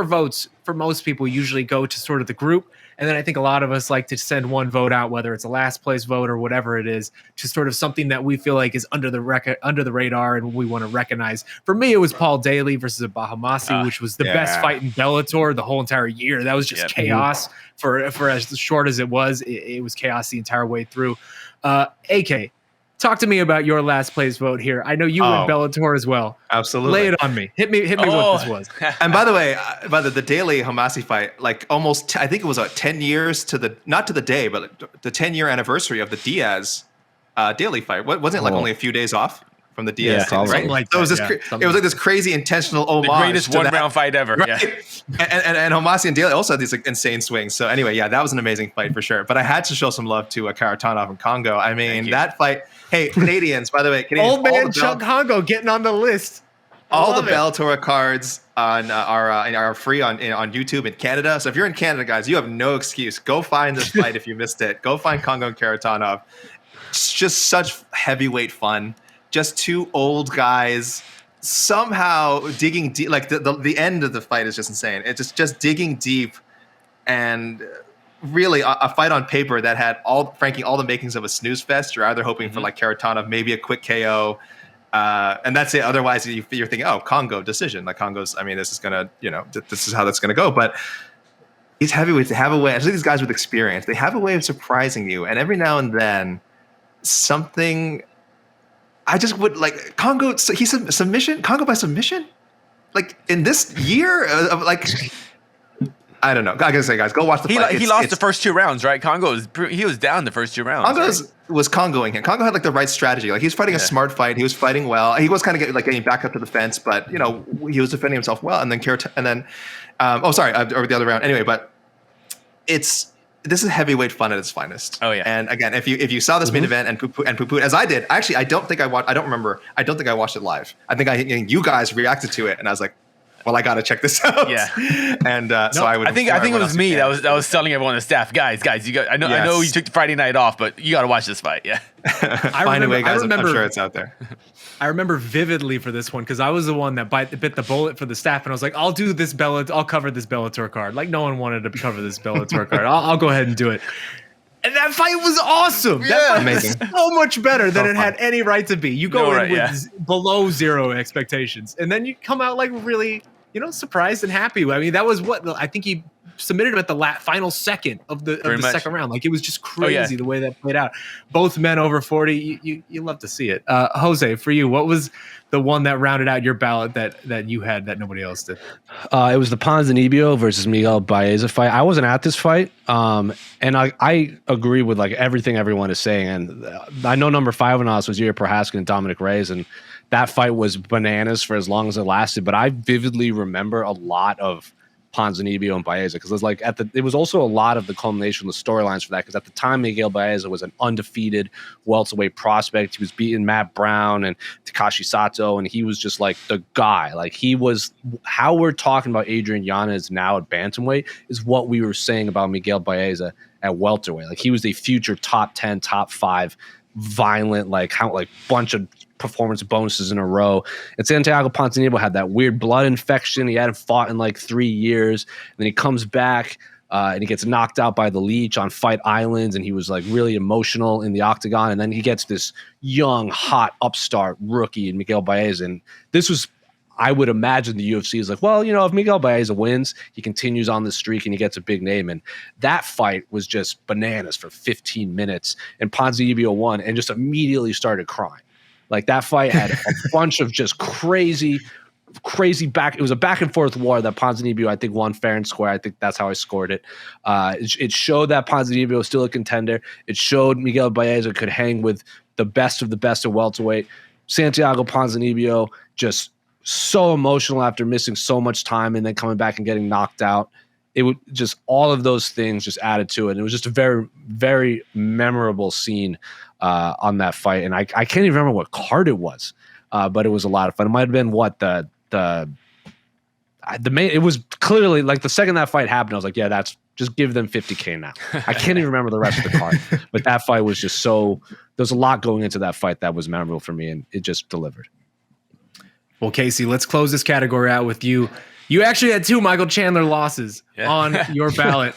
votes for most people usually go to sort of the group. And then I think a lot of us like to send one vote out, whether it's a last place vote or whatever it is, to sort of something that we feel like is under the radar and we want to recognize. For me, it was Paul Daly versus Bahamasi, which was the best fight in Bellator the whole entire year. That was just chaos for as short as it was. It was chaos the entire way through. AK, talk to me about your last place vote here. I know you win Bellator as well. Absolutely. Lay it on me. Hit me what this was. And by the way, the Daly Hamasi fight, like almost, I think it was 10 years not to the day, but the 10-year anniversary of the Diaz Daly fight. Wasn't it like only a few days off from the Diaz? Yeah, right? Like so it was like this crazy intentional homage. The greatest one-round fight ever. Right? Yeah. And Hamasi and Daly also had these like insane swings. So anyway, that was an amazing fight for sure. But I had to show some love to Karatanov and Congo. I mean, that fight. Hey, Canadians, by the way, old man Chuck Congo getting on the list. All the Bellator cards are free on YouTube in Canada. So if you're in Canada, guys, you have no excuse. Go find this fight if you missed it. Go find Congo and Karatanov. It's just such heavyweight fun. Just two old guys somehow digging deep. Like the end of the fight is just insane. It's just digging deep, and really a fight on paper that had all the makings of a snooze fest. You're either hoping for like Karatanov, maybe a quick KO, and that's it. Otherwise, you're thinking, Congo decision. Like Congo's, I mean, this is gonna, this is how that's gonna go. But these heavyweights, they have a way. Especially these guys with experience, they have a way of surprising you. And every now and then, something. I just would like Congo. He's a submission. Congo by submission, like in this year of like. I don't know. I gotta say, guys, go watch the fight. He lost the first 2 rounds, right? He was down the first 2 rounds. Congo was Congoing him. Congo had like the right strategy. Like he was fighting a smart fight. He was fighting well. He was kind of getting back up to the fence, but he was defending himself well. And then or the other round. Anyway, but this is heavyweight fun at its finest. Oh yeah. And again, if you saw this main event and poo-pooed as I did, actually, I don't think I watched. I don't remember. I don't think I watched it live. I think you guys reacted to it, and I was like, well, I got to check this out. Yeah. And so I would. I think it was me that was telling everyone on the staff, guys, you got. I know you took the Friday night off, but you got to watch this fight. Yeah. Find a way, guys. I'm sure it's out there. I remember vividly for this one because I was the one that bit the bullet for the staff, and I was like, I'll do this I'll cover this Bellator card. Like no one wanted to cover this Bellator card. I'll go ahead and do it. And that fight was awesome. Yeah. That fight Amazing. was so much better than it had any right to be. You go in with below zero expectations, and then you come out like really, surprised and happy. I mean, that was what I think he submitted him at the final second of the second round. Like it was just crazy the way that played out. Both men over 40. You love to see it. Jose, for you, what was the one that rounded out your ballot that you had that nobody else did? It was the Ponzinibbio versus Miguel Baez fight. I wasn't at this fight, and I agree with like everything everyone is saying. And I know number 5 on us was Lara Procopio and Dominic Reyes, and that fight was bananas for as long as it lasted. But I vividly remember a lot of Ponzinibbio and Baez because it was like it was also a lot of the culmination of the storylines for that because at the time Miguel Baez was an undefeated welterweight prospect. He was beating Matt Brown and Takashi Sato, and he was just like the guy. Like he was how we're talking about Adrian Yanez now at bantamweight is what we were saying about Miguel Baez at welterweight. Like he was a future top 10, top 5 violent bunch of performance bonuses in a row. And Santiago Ponzinibbio had that weird blood infection. He hadn't fought in like 3 years. And then he comes back and he gets knocked out by the Leech on Fight Islands. And he was like really emotional in the octagon. And then he gets this young, hot upstart rookie in Miguel Baez. And this was, I would imagine the UFC is like, well, if Miguel Baez wins, he continues on the streak and he gets a big name. And that fight was just bananas for 15 minutes. And Ponzinibbio won and just immediately started crying. Like that fight had a bunch of just crazy back. It was a back and forth war that Ponzinibbio, I think, won fair and square. I think that's how I scored it. It showed that Ponzinibbio was still a contender. It showed Miguel Baez could hang with the best of welterweight. Santiago Ponzinibbio just so emotional after missing so much time and then coming back and getting knocked out. It would just all of those things just added to it. And it was just a very, very memorable scene on that fight. And I can't even remember what card it was, but it was a lot of fun. It might have been what the main. It was clearly like the second that fight happened, I was like, yeah, that's just give them $50K now. I can't even remember the rest of the card, but that fight was just so. There's a lot going into that fight that was memorable for me, and it just delivered. Well, Casey, let's close this category out with you. You actually had 2 Michael Chandler losses on your ballot.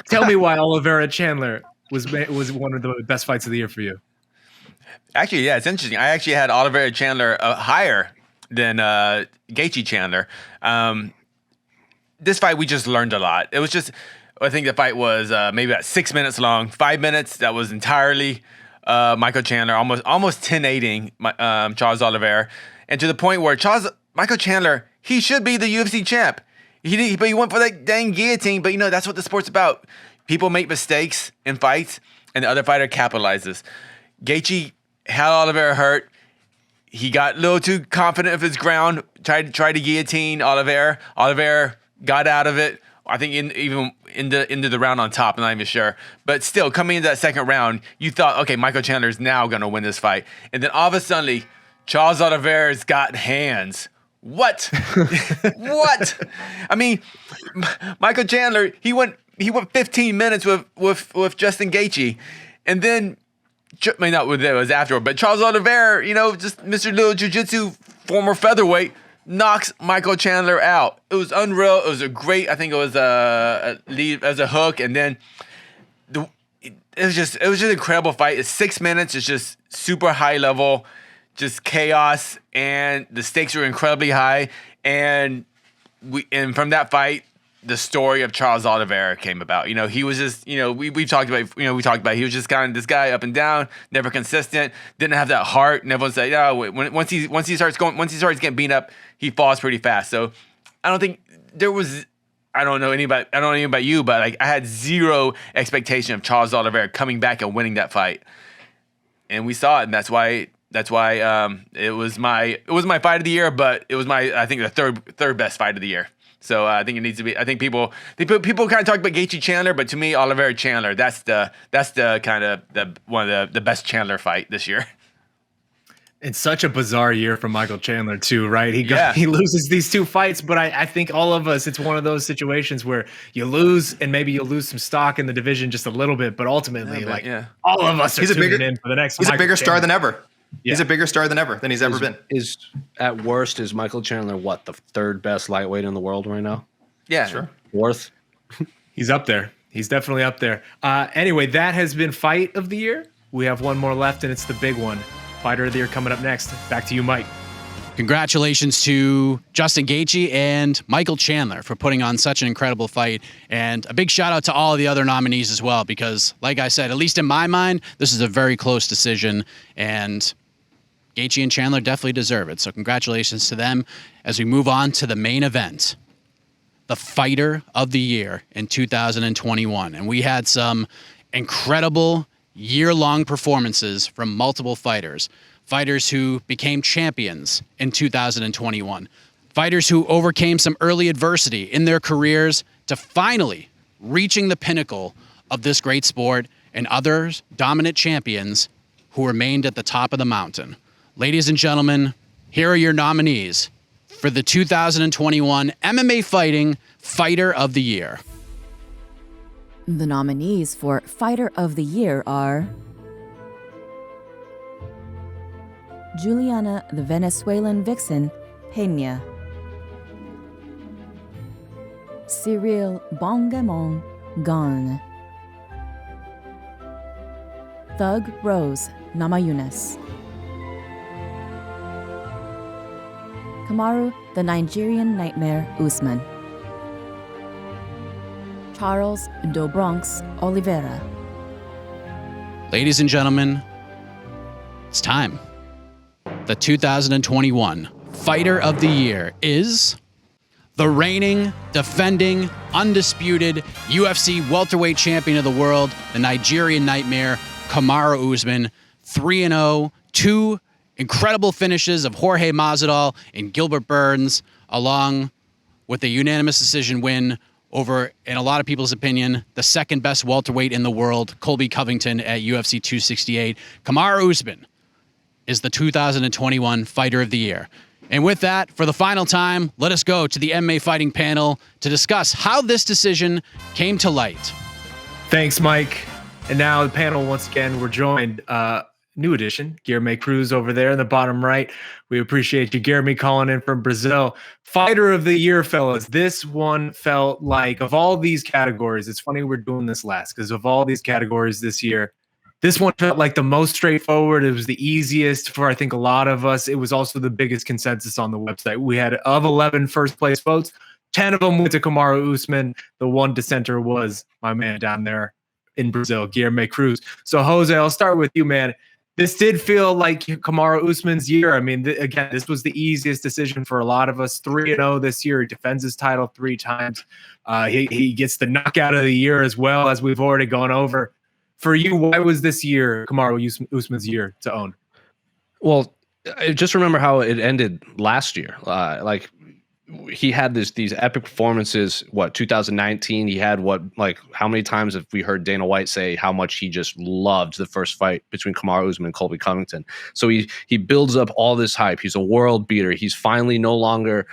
Tell me why Oliveira Chandler was one of the best fights of the year for you. Actually, yeah, it's interesting. I actually had Oliveira Chandler higher than Gaethje Chandler. This fight, we just learned a lot. It was just, I think the fight was maybe about 6 minutes long. 5 minutes, that was entirely Michael Chandler, almost 10-8ing Charles Oliveira. And to the point where Michael Chandler, he should be the UFC champ. But he went for that dang guillotine. But, that's what the sport's about. People make mistakes in fights, and the other fighter capitalizes. Gaethje had Oliveira hurt. He got a little too confident of his ground, tried to guillotine Oliveira. Oliveira got out of it. I think even into the round on top, I'm not even sure. But still, coming into that second round, you thought, okay, Michael Chandler's now going to win this fight. And then all of a sudden, Charles Oliveira's got hands. What? What? I mean, Michael Chandler, he went 15 minutes with Justin Gaethje, and then not with it was afterward, but Charles Oliveira, just Mr. Little Jiu-Jitsu, former featherweight, knocks Michael Chandler out. It was unreal. It was a great. I think it was a lead as a hook, and then it was just an incredible fight. It's 6 minutes. It's just super high level. Just chaos, and the stakes were incredibly high. And from that fight, the story of Charles Oliveira came about. He was just, we talked about he was just kind of this guy up and down, never consistent, didn't have that heart. And everyone said, once he starts getting beat up, he falls pretty fast. So I don't think there was. I don't know anybody about you, but I had zero expectation of Charles Oliveira coming back and winning that fight, and we saw it, and that's why it was my fight of the year, but it was I think the third best fight of the year. So I think it needs to be. I think people kind of talk about Gaethje Chandler, but to me, Oliveira Chandler, that's the kind of one of the best Chandler fight this year. It's such a bizarre year for Michael Chandler too, right? Yeah. He loses these 2 fights, but I think all of us, it's one of those situations where you lose and maybe you'll lose some stock in the division just a little bit, but ultimately, all of us are tuning in for the next. He's a bigger star Chandler. than ever. Yeah. He's a bigger star than ever than he's ever been. Is at worst, is Michael Chandler what, the 3rd best lightweight in the world right now? Yeah. Sure. 4th? He's up there. He's definitely up there. Anyway, that has been Fight of the Year. We have one more left, and it's the big one. Fighter of the Year coming up next. Back to you, Mike. Congratulations to Justin Gaethje and Michael Chandler for putting on such an incredible fight. And a big shout out to all of the other nominees as well, because like I said, at least in my mind, this is a very close decision, and Gaethje and Chandler definitely deserve it. So congratulations to them as we move on to the main event, the Fighter of the Year in 2021. And we had some incredible year-long performances from multiple fighters. Fighters who became champions in 2021. Fighters who overcame some early adversity in their careers to finally reaching the pinnacle of this great sport, and others dominant champions who remained at the top of the mountain. Ladies and gentlemen, here are your nominees for the 2021 MMA Fighting Fighter of the Year. The nominees for Fighter of the Year are Giuliana, the Venezuelan vixen, Peña; Cyril Bongamon, Gane; Thug Rose, Namajunas; Kamaru, the Nigerian Nightmare, Usman; Charles Do Bronx Oliveira. Ladies and gentlemen, it's time. The 2021 Fighter of the Year is the reigning, defending, undisputed UFC welterweight champion of the world, the Nigerian Nightmare, Kamaru Usman. 3-0, 2 incredible finishes of Jorge Masvidal and Gilbert Burns, along with a unanimous decision win over, in a lot of people's opinion, the 2nd best welterweight in the world, Colby Covington at UFC 268. Kamaru Usman is the 2021 Fighter of the Year. And with that, for the final time, let us go to the MMA Fighting panel to discuss how this decision came to light. Thanks, Mike. And now the panel, once again, we're joined, new addition, Guilherme Cruz over there in the bottom right. We appreciate you, Guilherme, calling in from Brazil. Fighter of the Year, fellas. This one felt like, of all these categories, it's funny we're doing this last, because of all these categories this year, this one felt like the most straightforward. It was the easiest for, I think, a lot of us. It was also the biggest consensus on the website. We had, of 11 first place votes, 10 of them went to Kamaru Usman. The one dissenter was my man down there in Brazil, Guilherme Cruz. So, Jose, I'll start with you, man. This did feel like Kamaru Usman's year. I mean, again, this was the easiest decision for a lot of us. 3-0 this year. He defends his title 3 times. He gets the knockout of the year as well, as we've already gone over. For you, why was this year Kamaru Usman's year to own? Well, I just remember how it ended last year. Like, he had these epic performances. 2019, he had how many times have we heard Dana White say how much he just loved the first fight between Kamaru Usman and Colby Covington? So he builds up all this hype. He's a world beater. He's finally no longer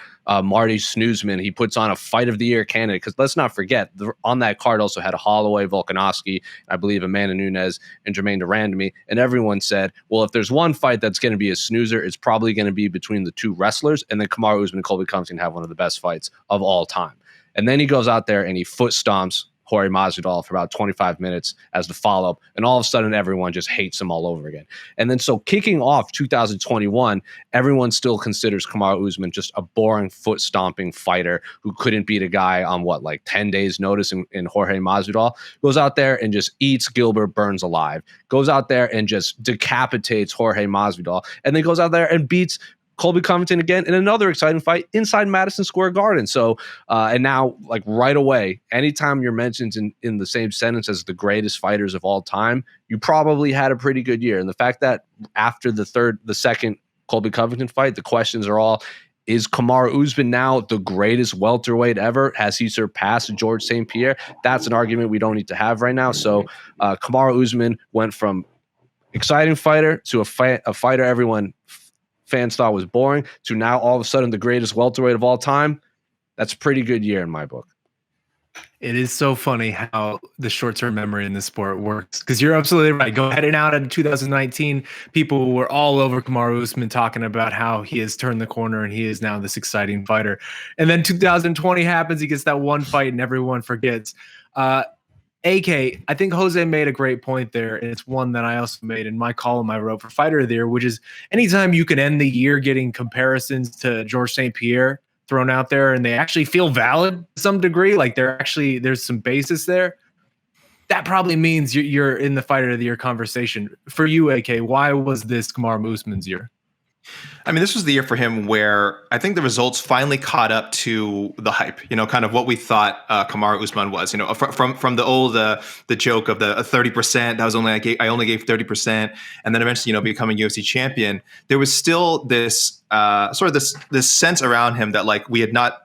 Marty Snoozman. He puts on a Fight of the Year candidate, because let's not forget, on that card also had a Holloway, Volkanovski, I believe Amanda Nunes, and Jermaine Durandamy. And everyone said, well, if there's one fight that's going to be a snoozer, it's probably going to be between the 2 wrestlers, and then Kamaru Usman and Colby Covington have one of the best fights of all time. And then he goes out there and he foot stomps Jorge Masvidal for about 25 minutes as the follow-up, and all of a sudden everyone just hates him all over again. And then so kicking off 2021, everyone still considers Kamaru Usman just a boring foot-stomping fighter who couldn't beat a guy on 10 days notice in Jorge Masvidal. Goes out there and just eats Gilbert Burns alive. Goes out there and just decapitates Jorge Masvidal, and then goes out there and beats Colby Covington again in another exciting fight inside Madison Square Garden. So, and now, right away, anytime you're mentioned in the same sentence as the greatest fighters of all time, you probably had a pretty good year. And the fact that after the second Colby Covington fight, the questions are all, is Kamaru Usman now the greatest welterweight ever? Has he surpassed George St. Pierre? That's an argument we don't need to have right now. So, Kamaru Usman went from exciting fighter to a fighter everyone fans thought was boring to now all of a sudden the greatest welterweight of all time. That's a pretty good year in my book. It is so funny how the short-term memory in this sport works, because you're absolutely right. Go heading out in 2019, people were all over Kamaru Usman talking about how he has turned the corner and he is now this exciting fighter. And then 2020 happens, he gets that one fight and everyone forgets. AK, I think Jose made a great point there, and it's one that I also made in my column I wrote for Fighter of the Year, which is anytime you can end the year getting comparisons to Georges St. Pierre thrown out there and they actually feel valid to some degree, like there's some basis there, that probably means you're in the Fighter of the Year conversation. For you, AK, why was this Kamaru Usman's year? I mean, this was the year for him where I think the results finally caught up to the hype, kind of what we thought Kamaru Usman was, from the old, the joke of the 30%, that was only, I only gave 30%. And then eventually, becoming UFC champion, there was still this sort of this sense around him that like we had not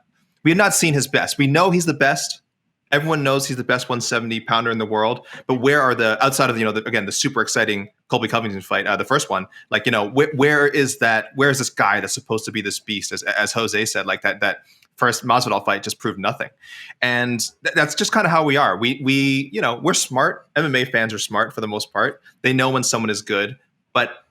seen his best. We know he's the best. Everyone knows he's the best 170 pounder in the world, but where are outside of the super exciting Colby Covington fight, the first one, like, where is this guy that's supposed to be this beast, as Jose said, like that first Masvidal fight just proved nothing. And that's just kind of how we are. We're smart. MMA fans are smart for the most part. They know when someone is good, but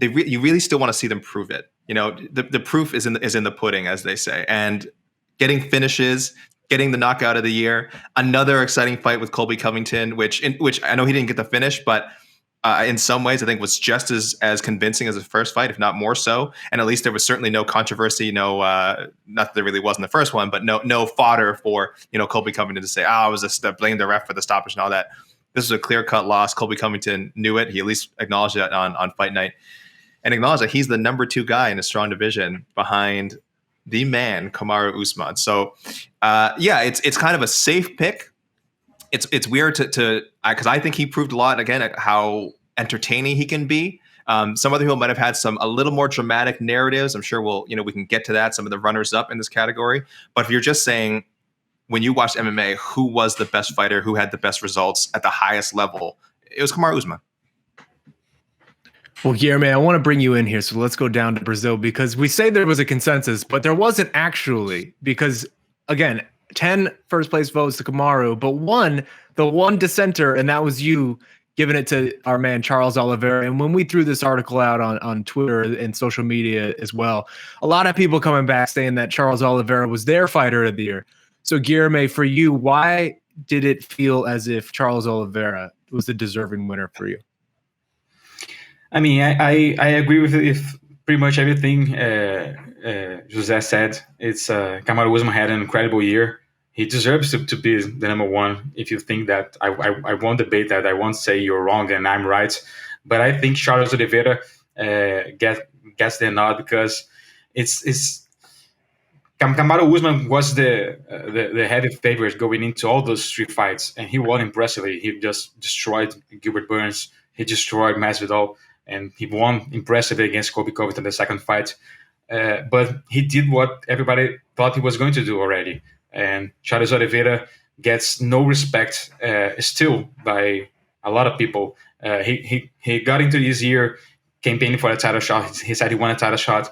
you really still want to see them prove it. The proof is in the pudding, as they say, and getting finishes, getting the knockout of the year, another exciting fight with Colby Covington, which I know he didn't get the finish, but in some ways I think was just as convincing as his first fight, if not more so. And at least there was certainly no controversy, not that there really was in the first one, but no fodder for Colby Covington to say, I was just blame the ref for the stoppage and all that. This was a clear-cut loss. Colby Covington knew it. He at least acknowledged it on fight night, and acknowledged that he's the number 2 guy in a strong division behind the man Kamaru Usman. So it's kind of a safe pick. It's weird to because I think he proved a lot again at how entertaining he can be. Some other people might have had a little more dramatic narratives. I'm sure we can get to that. Some of the runners up in this category. But if you're just saying, when you watched MMA, who was the best fighter, who had the best results at the highest level, it was Kamaru Usman. Well, Guilherme, I want to bring you in here. So let's go down to Brazil, because we say there was a consensus, but there wasn't actually, because again, 10 first place votes to Kamaru, but the one dissenter, and that was you giving it to our man, Charles Oliveira. And when we threw this article out on Twitter and social media as well, a lot of people coming back saying that Charles Oliveira was their Fighter of the Year. So Guilherme, for you, why did it feel as if Charles Oliveira was the deserving winner for you? I mean, I agree with pretty much everything Jose said. It's Kamaru Usman had an incredible year. He deserves to be the number 1. If you think that, I won't debate that. I won't say you're wrong and I'm right. But I think Charles Oliveira gets the nod because it's Kamaru Usman was the heavy favorite going into all those 3 fights, and he won impressively. He just destroyed Gilbert Burns. He destroyed Masvidal. And he won impressively against Colby Covington the second fight. But he did what everybody thought he was going to do already. And Charles Oliveira gets no respect still by a lot of people. He got into this year campaigning for a title shot. He said he won a title shot.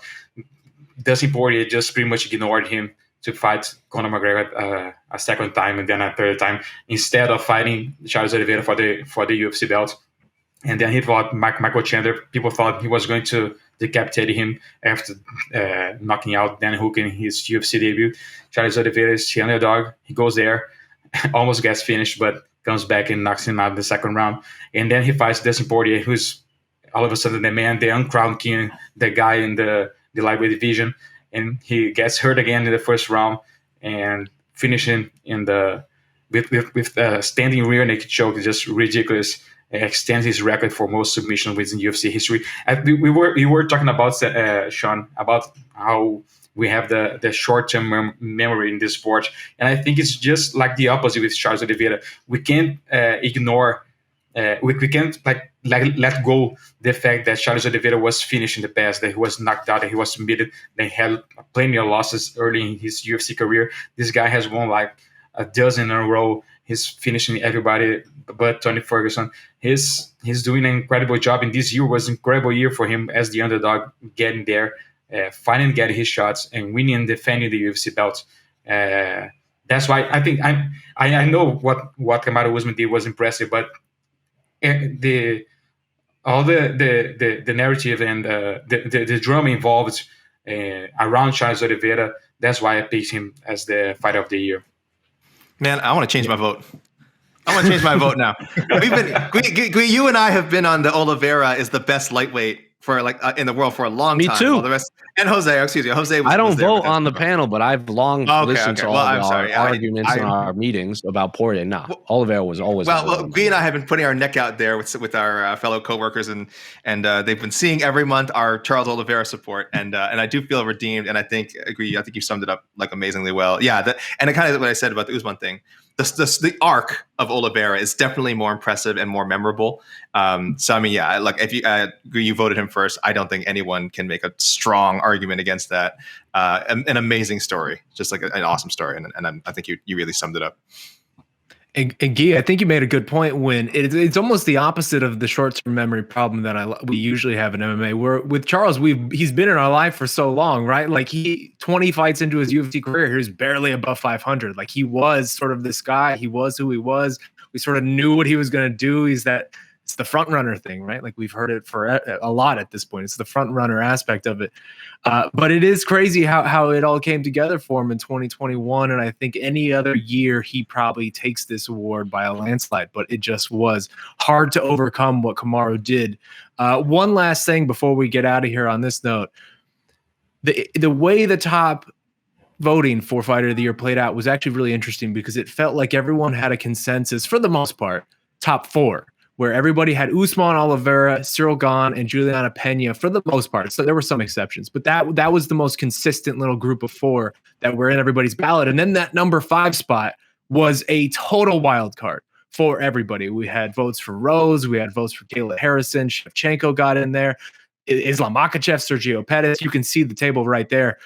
Dustin Poirier just pretty much ignored him to fight Conor McGregor a second time and then a third time, instead of fighting Charles Oliveira for the UFC belt. And then he fought Michael Chandler. People thought he was going to decapitate him after knocking out Dan Hook in his UFC debut. Charles Oliveira is the underdog. He goes there, almost gets finished, but comes back and knocks him out in the second round. And then he fights Dustin Poirier, who's all of a sudden the man, the uncrowned king, the guy in the lightweight division. And he gets hurt again in the first round and finishing in with standing rear naked choke. Just ridiculous. Extends his record for most submissions within UFC history. We were talking about Sean, about how we have the short-term memory in this sport, and I think it's just like the opposite with Charles Oliveira. We can't ignore, we can't let go the fact that Charles Oliveira was finished in the past, that he was knocked out, that he was submitted, that he had plenty of losses early in his UFC career. This guy has won like a dozen in a row. He's finishing everybody but Tony Ferguson. He's doing an incredible job, and this year was an incredible year for him as the underdog, getting there, finally getting his shots and winning and defending the UFC belt. That's why I think I know what Kamaru Usman did was impressive, but the narrative and the drama involved around Charles Oliveira. That's why I picked him as the fighter of the year. Man, I want to change my vote. I want to change my vote now. You and I have been on the Oliveira is the best lightweight for in the world for a long time. Me too. Well, the rest, and Jose, excuse me, Jose. I don't vote on the panel, but I've long listened to all our arguments and our meetings about Poirier. No, Oliveira was always. Well, Guy and I have been putting our neck out there with our fellow coworkers, and they've been seeing every month our Charles Oliveira support, and I do feel redeemed, and I think you summed it up amazingly well. Yeah, and kind of what I said about the Usman thing. The arc of Oliveira is definitely more impressive and more memorable. So I mean, yeah, if you voted him first, I don't think anyone can make a strong argument against that. An amazing story, just an awesome story, and I think you really summed it up. And Guy, I think you made a good point when it's almost the opposite of the short-term memory problem that we usually have in MMA. Where with Charles, he's been in our life for so long, right? 20 fights into his UFC career, he was barely above 500. He was sort of this guy. He was who he was. We sort of knew what he was going to do. It's the front runner thing, right? We've heard it for a lot at this point. It's the front runner aspect of it. But it is crazy how it all came together for him in 2021. And I think any other year he probably takes this award by a landslide, but it just was hard to overcome what Kamaru did. One last thing before we get out of here on this note, the way the top voting for Fighter of the Year played out was actually really interesting because it felt like everyone had a consensus for the most part, top four, where everybody had Usman, Oliveira, Cyril Gane, and Giuliana Pena for the most part. So there were some exceptions, but that was the most consistent little group of four that were in everybody's ballot. And then that number 5 spot was a total wild card for everybody. We had votes for Rose. We had votes for Kayla Harrison. Shevchenko got in there. Islam Makhachev, Sergio Pettis. You can see the table right there.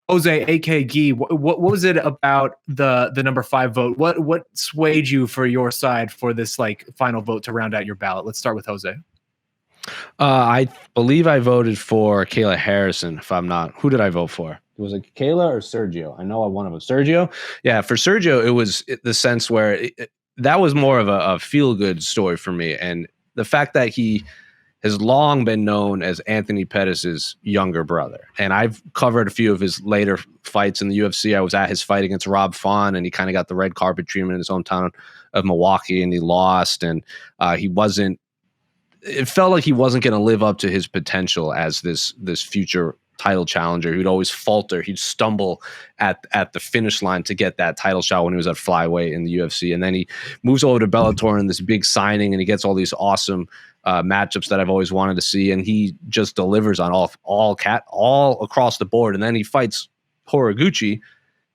Jose, A.K. Guy, what was it about the number 5 vote? What swayed you for your side for this final vote to round out your ballot? Let's start with Jose. I believe I voted for Kayla Harrison. If I'm not, who did I vote for? Was it Kayla or Sergio? I know one of them. Sergio. Yeah, for Sergio, it was the sense where that was more of a feel-good story for me, and the fact that he has long been known as Anthony Pettis' younger brother. And I've covered a few of his later fights in the UFC. I was at his fight against Rob Font, and he kind of got the red carpet treatment in his hometown of Milwaukee, and he lost. And it felt like he wasn't going to live up to his potential as this future title challenger. He'd always falter. He'd stumble at the finish line to get that title shot when he was at Flyweight in the UFC. And then he moves over to Bellator in this big signing, and he gets all these awesome matchups that I've always wanted to see, and he just delivers on all across the board. And then he fights Horiguchi,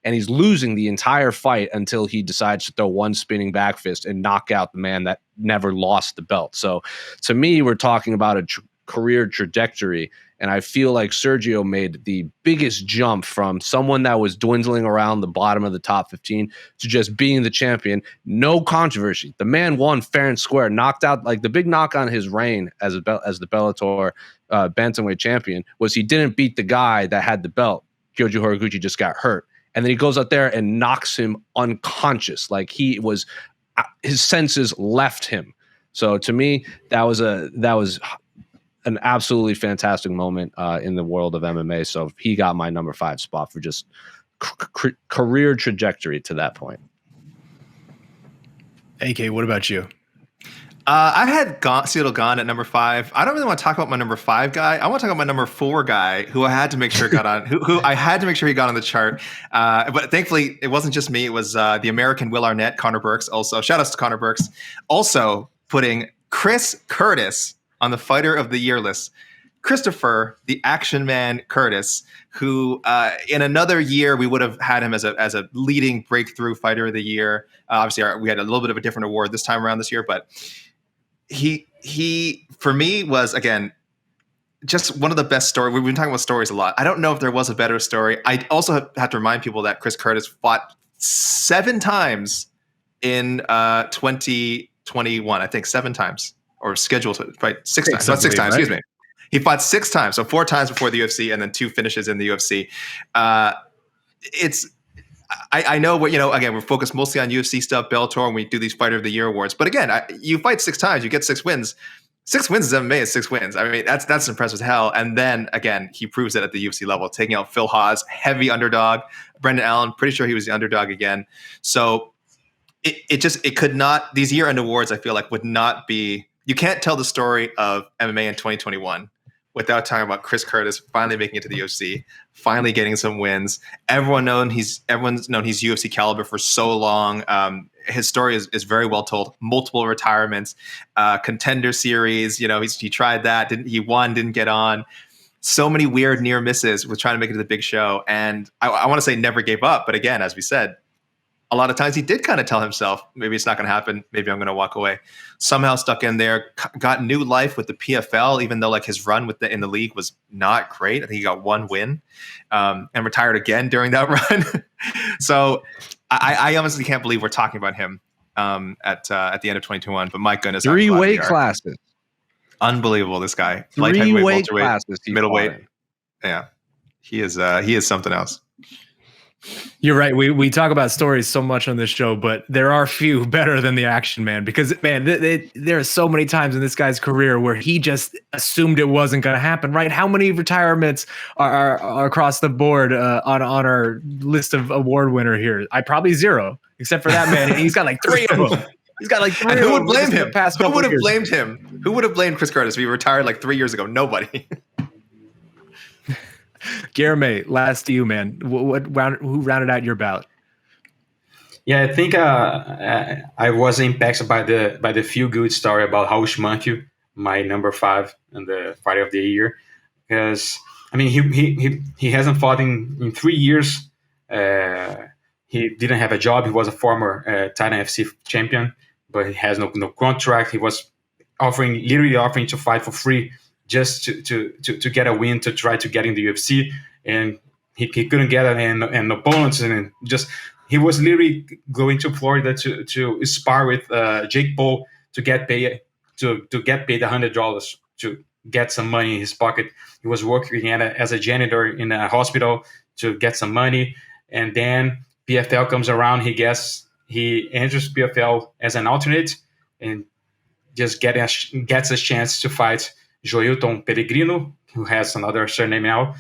and he's losing the entire fight until he decides to throw one spinning back fist and knock out the man that never lost the belt. So to me, we're talking about a career trajectory, and I feel like Sergio made the biggest jump from someone that was dwindling around the bottom of the top 15 to just being the champion. No controversy. The man won fair and square, knocked out. The big knock on his reign as the Bellator bantamweight champion was he didn't beat the guy that had the belt. Kyoji Horiguchi just got hurt, and then he goes out there and knocks him unconscious. His senses left him. So to me, that was an absolutely fantastic moment in the world of MMA. So he got my number 5 spot for just career trajectory to that point. AK, what about you? I had Cyril Gane at number 5. I don't really want to talk about my number 5 guy. I want to talk about my number 4 guy, who I had to make sure got on. who I had to make sure he got on the chart. But thankfully, it wasn't just me. It was the American Will Arnett, Connor Burks. Also, shout outs to Connor Burks. Also putting Chris Curtis on the Fighter of the Year list. Christopher, the Action Man Curtis, who in another year we would have had him as a leading breakthrough Fighter of the Year. Obviously, we had a little bit of a different award this time around this year, but he for me was, again, just one of the best stories. We've been talking about stories a lot. I don't know if there was a better story. I also have to remind people that Chris Curtis fought 7 times in 2021. I think 7 times, or scheduled to fight 6 times. Not 6 times, right? excuse me. He fought 6 times, so 4 times before the UFC, and then 2 finishes in the UFC. I know what, again, we're focused mostly on UFC stuff, Bellator, and we do these Fighter of the Year awards. But again, you fight 6 times, you get 6 wins. 6 wins in MMA is 6 wins. I mean, that's impressive as hell. And then again, he proves it at the UFC level, taking out Phil Haas, heavy underdog. Brendan Allen, pretty sure he was the underdog again. So it could not, these year-end awards, I feel like, would not be, you can't tell the story of MMA in 2021 without talking about Chris Curtis finally making it to the UFC, finally getting some wins. Everyone's known he's UFC caliber for so long. His story is very well told. Multiple retirements, Contender Series. He tried that. He won, didn't get on. So many weird near misses with trying to make it to the big show. And I want to say never gave up. But again, as we said, a lot of times he did kind of tell himself, maybe it's not going to happen. Maybe I'm going to walk away. Somehow stuck in there, got new life with the PFL, even though his run in the league was not great. I think he got 1 win and retired again during that run. So I honestly can't believe we're talking about him at the end of 2021. But my goodness, 3 weight classes. Unbelievable, this guy. 3 Light heavyweight, weight welterweight, classes. middleweight. Yeah, he is something else. You're right. We talk about stories so much on this show, but there are few better than the action man, because there are so many times in this guy's career where he just assumed it wasn't going to happen, right? How many retirements are across the board on our list of award winner here? Probably 0, except for that man. He's got 3 of them. He's got 3 and of them. Who would blame him? Who would have blamed him? Who would have blamed Chris Curtis if he retired 3 years ago? Nobody. Guilherme, last to you, man. Who rounded out your ballot? Yeah, I think I was impacted by the feel good story about Raul Schmankiw, my number 5 in the Fighter of the Year, because he hasn't fought in 3 years. He didn't have a job. He was a former Titan FC champion, but he has no contract. He was literally offering to fight for free, just to get a win, to try to get in the UFC, and he couldn't get an opponent, and he was literally going to Florida to spar with Jake Paul to get paid $100 to get some money in his pocket. He was working as a janitor in a hospital to get some money, and then PFL comes around. He enters PFL as an alternate and just gets a chance to fight Joilton Peregrino, who has another surname now,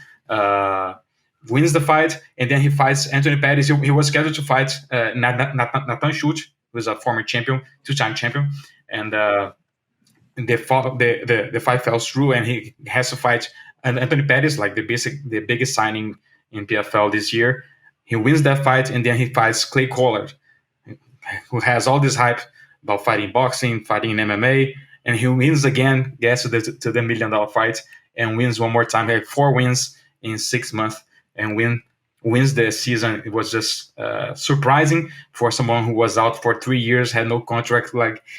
wins the fight, and then he fights Anthony Pettis. He was scheduled to fight Nathan Schultz, who is a former champion, 2-time champion, and the fight fell through, and he has to fight Anthony Pettis, the biggest signing in PFL this year. He wins that fight, and then he fights Clay Collard, who has all this hype about fighting boxing, fighting in MMA, and he wins again, gets to the $1 million fight, and wins one more time. He had 4 wins in 6 months, and wins the season. It was just surprising for someone who was out for 3 years, had no contract.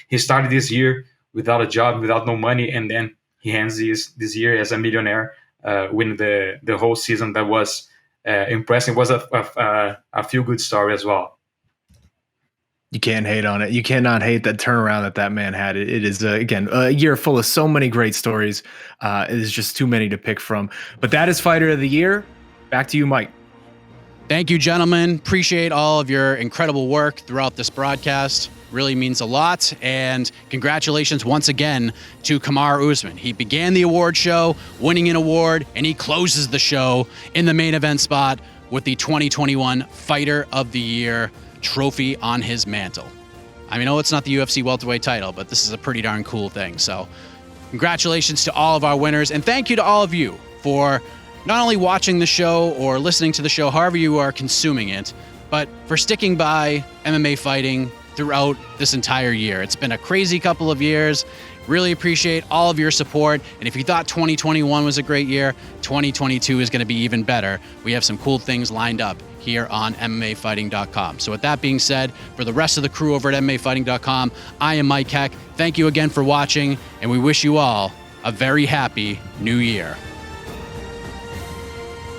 He started this year without a job, without no money, and then he ends this year as a millionaire, winning the whole season. That was impressive. It was a feel-good story as well. You can't hate on it. You cannot hate that turnaround that man had. It is, again, a year full of so many great stories. It is just too many to pick from. But that is Fighter of the Year. Back to you, Mike. Thank you, gentlemen. Appreciate all of your incredible work throughout this broadcast. Really means a lot. And congratulations once again to Kamaru Usman. He began the award show, winning an award, and he closes the show in the main event spot with the 2021 Fighter of the Year trophy on his mantle. I know it's not the UFC welterweight title, but this is a pretty darn cool thing. So congratulations to all of our winners, and thank you to all of you for not only watching the show or listening to the show, however you are consuming it, but for sticking by MMA Fighting throughout this entire year. It's been a crazy couple of years. Really appreciate all of your support. And if you thought 2021 was a great year, 2022 is going to be even better. We have some cool things lined up here on MMAfighting.com. So with that being said, for the rest of the crew over at MMAfighting.com, I am Mike Heck. Thank you again for watching, and we wish you all a very happy new year.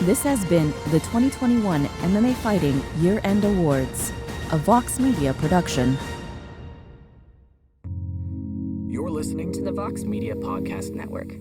This has been the 2021 MMA Fighting Year-End Awards. a Vox Media production. You're listening to the Vox Media Podcast Network.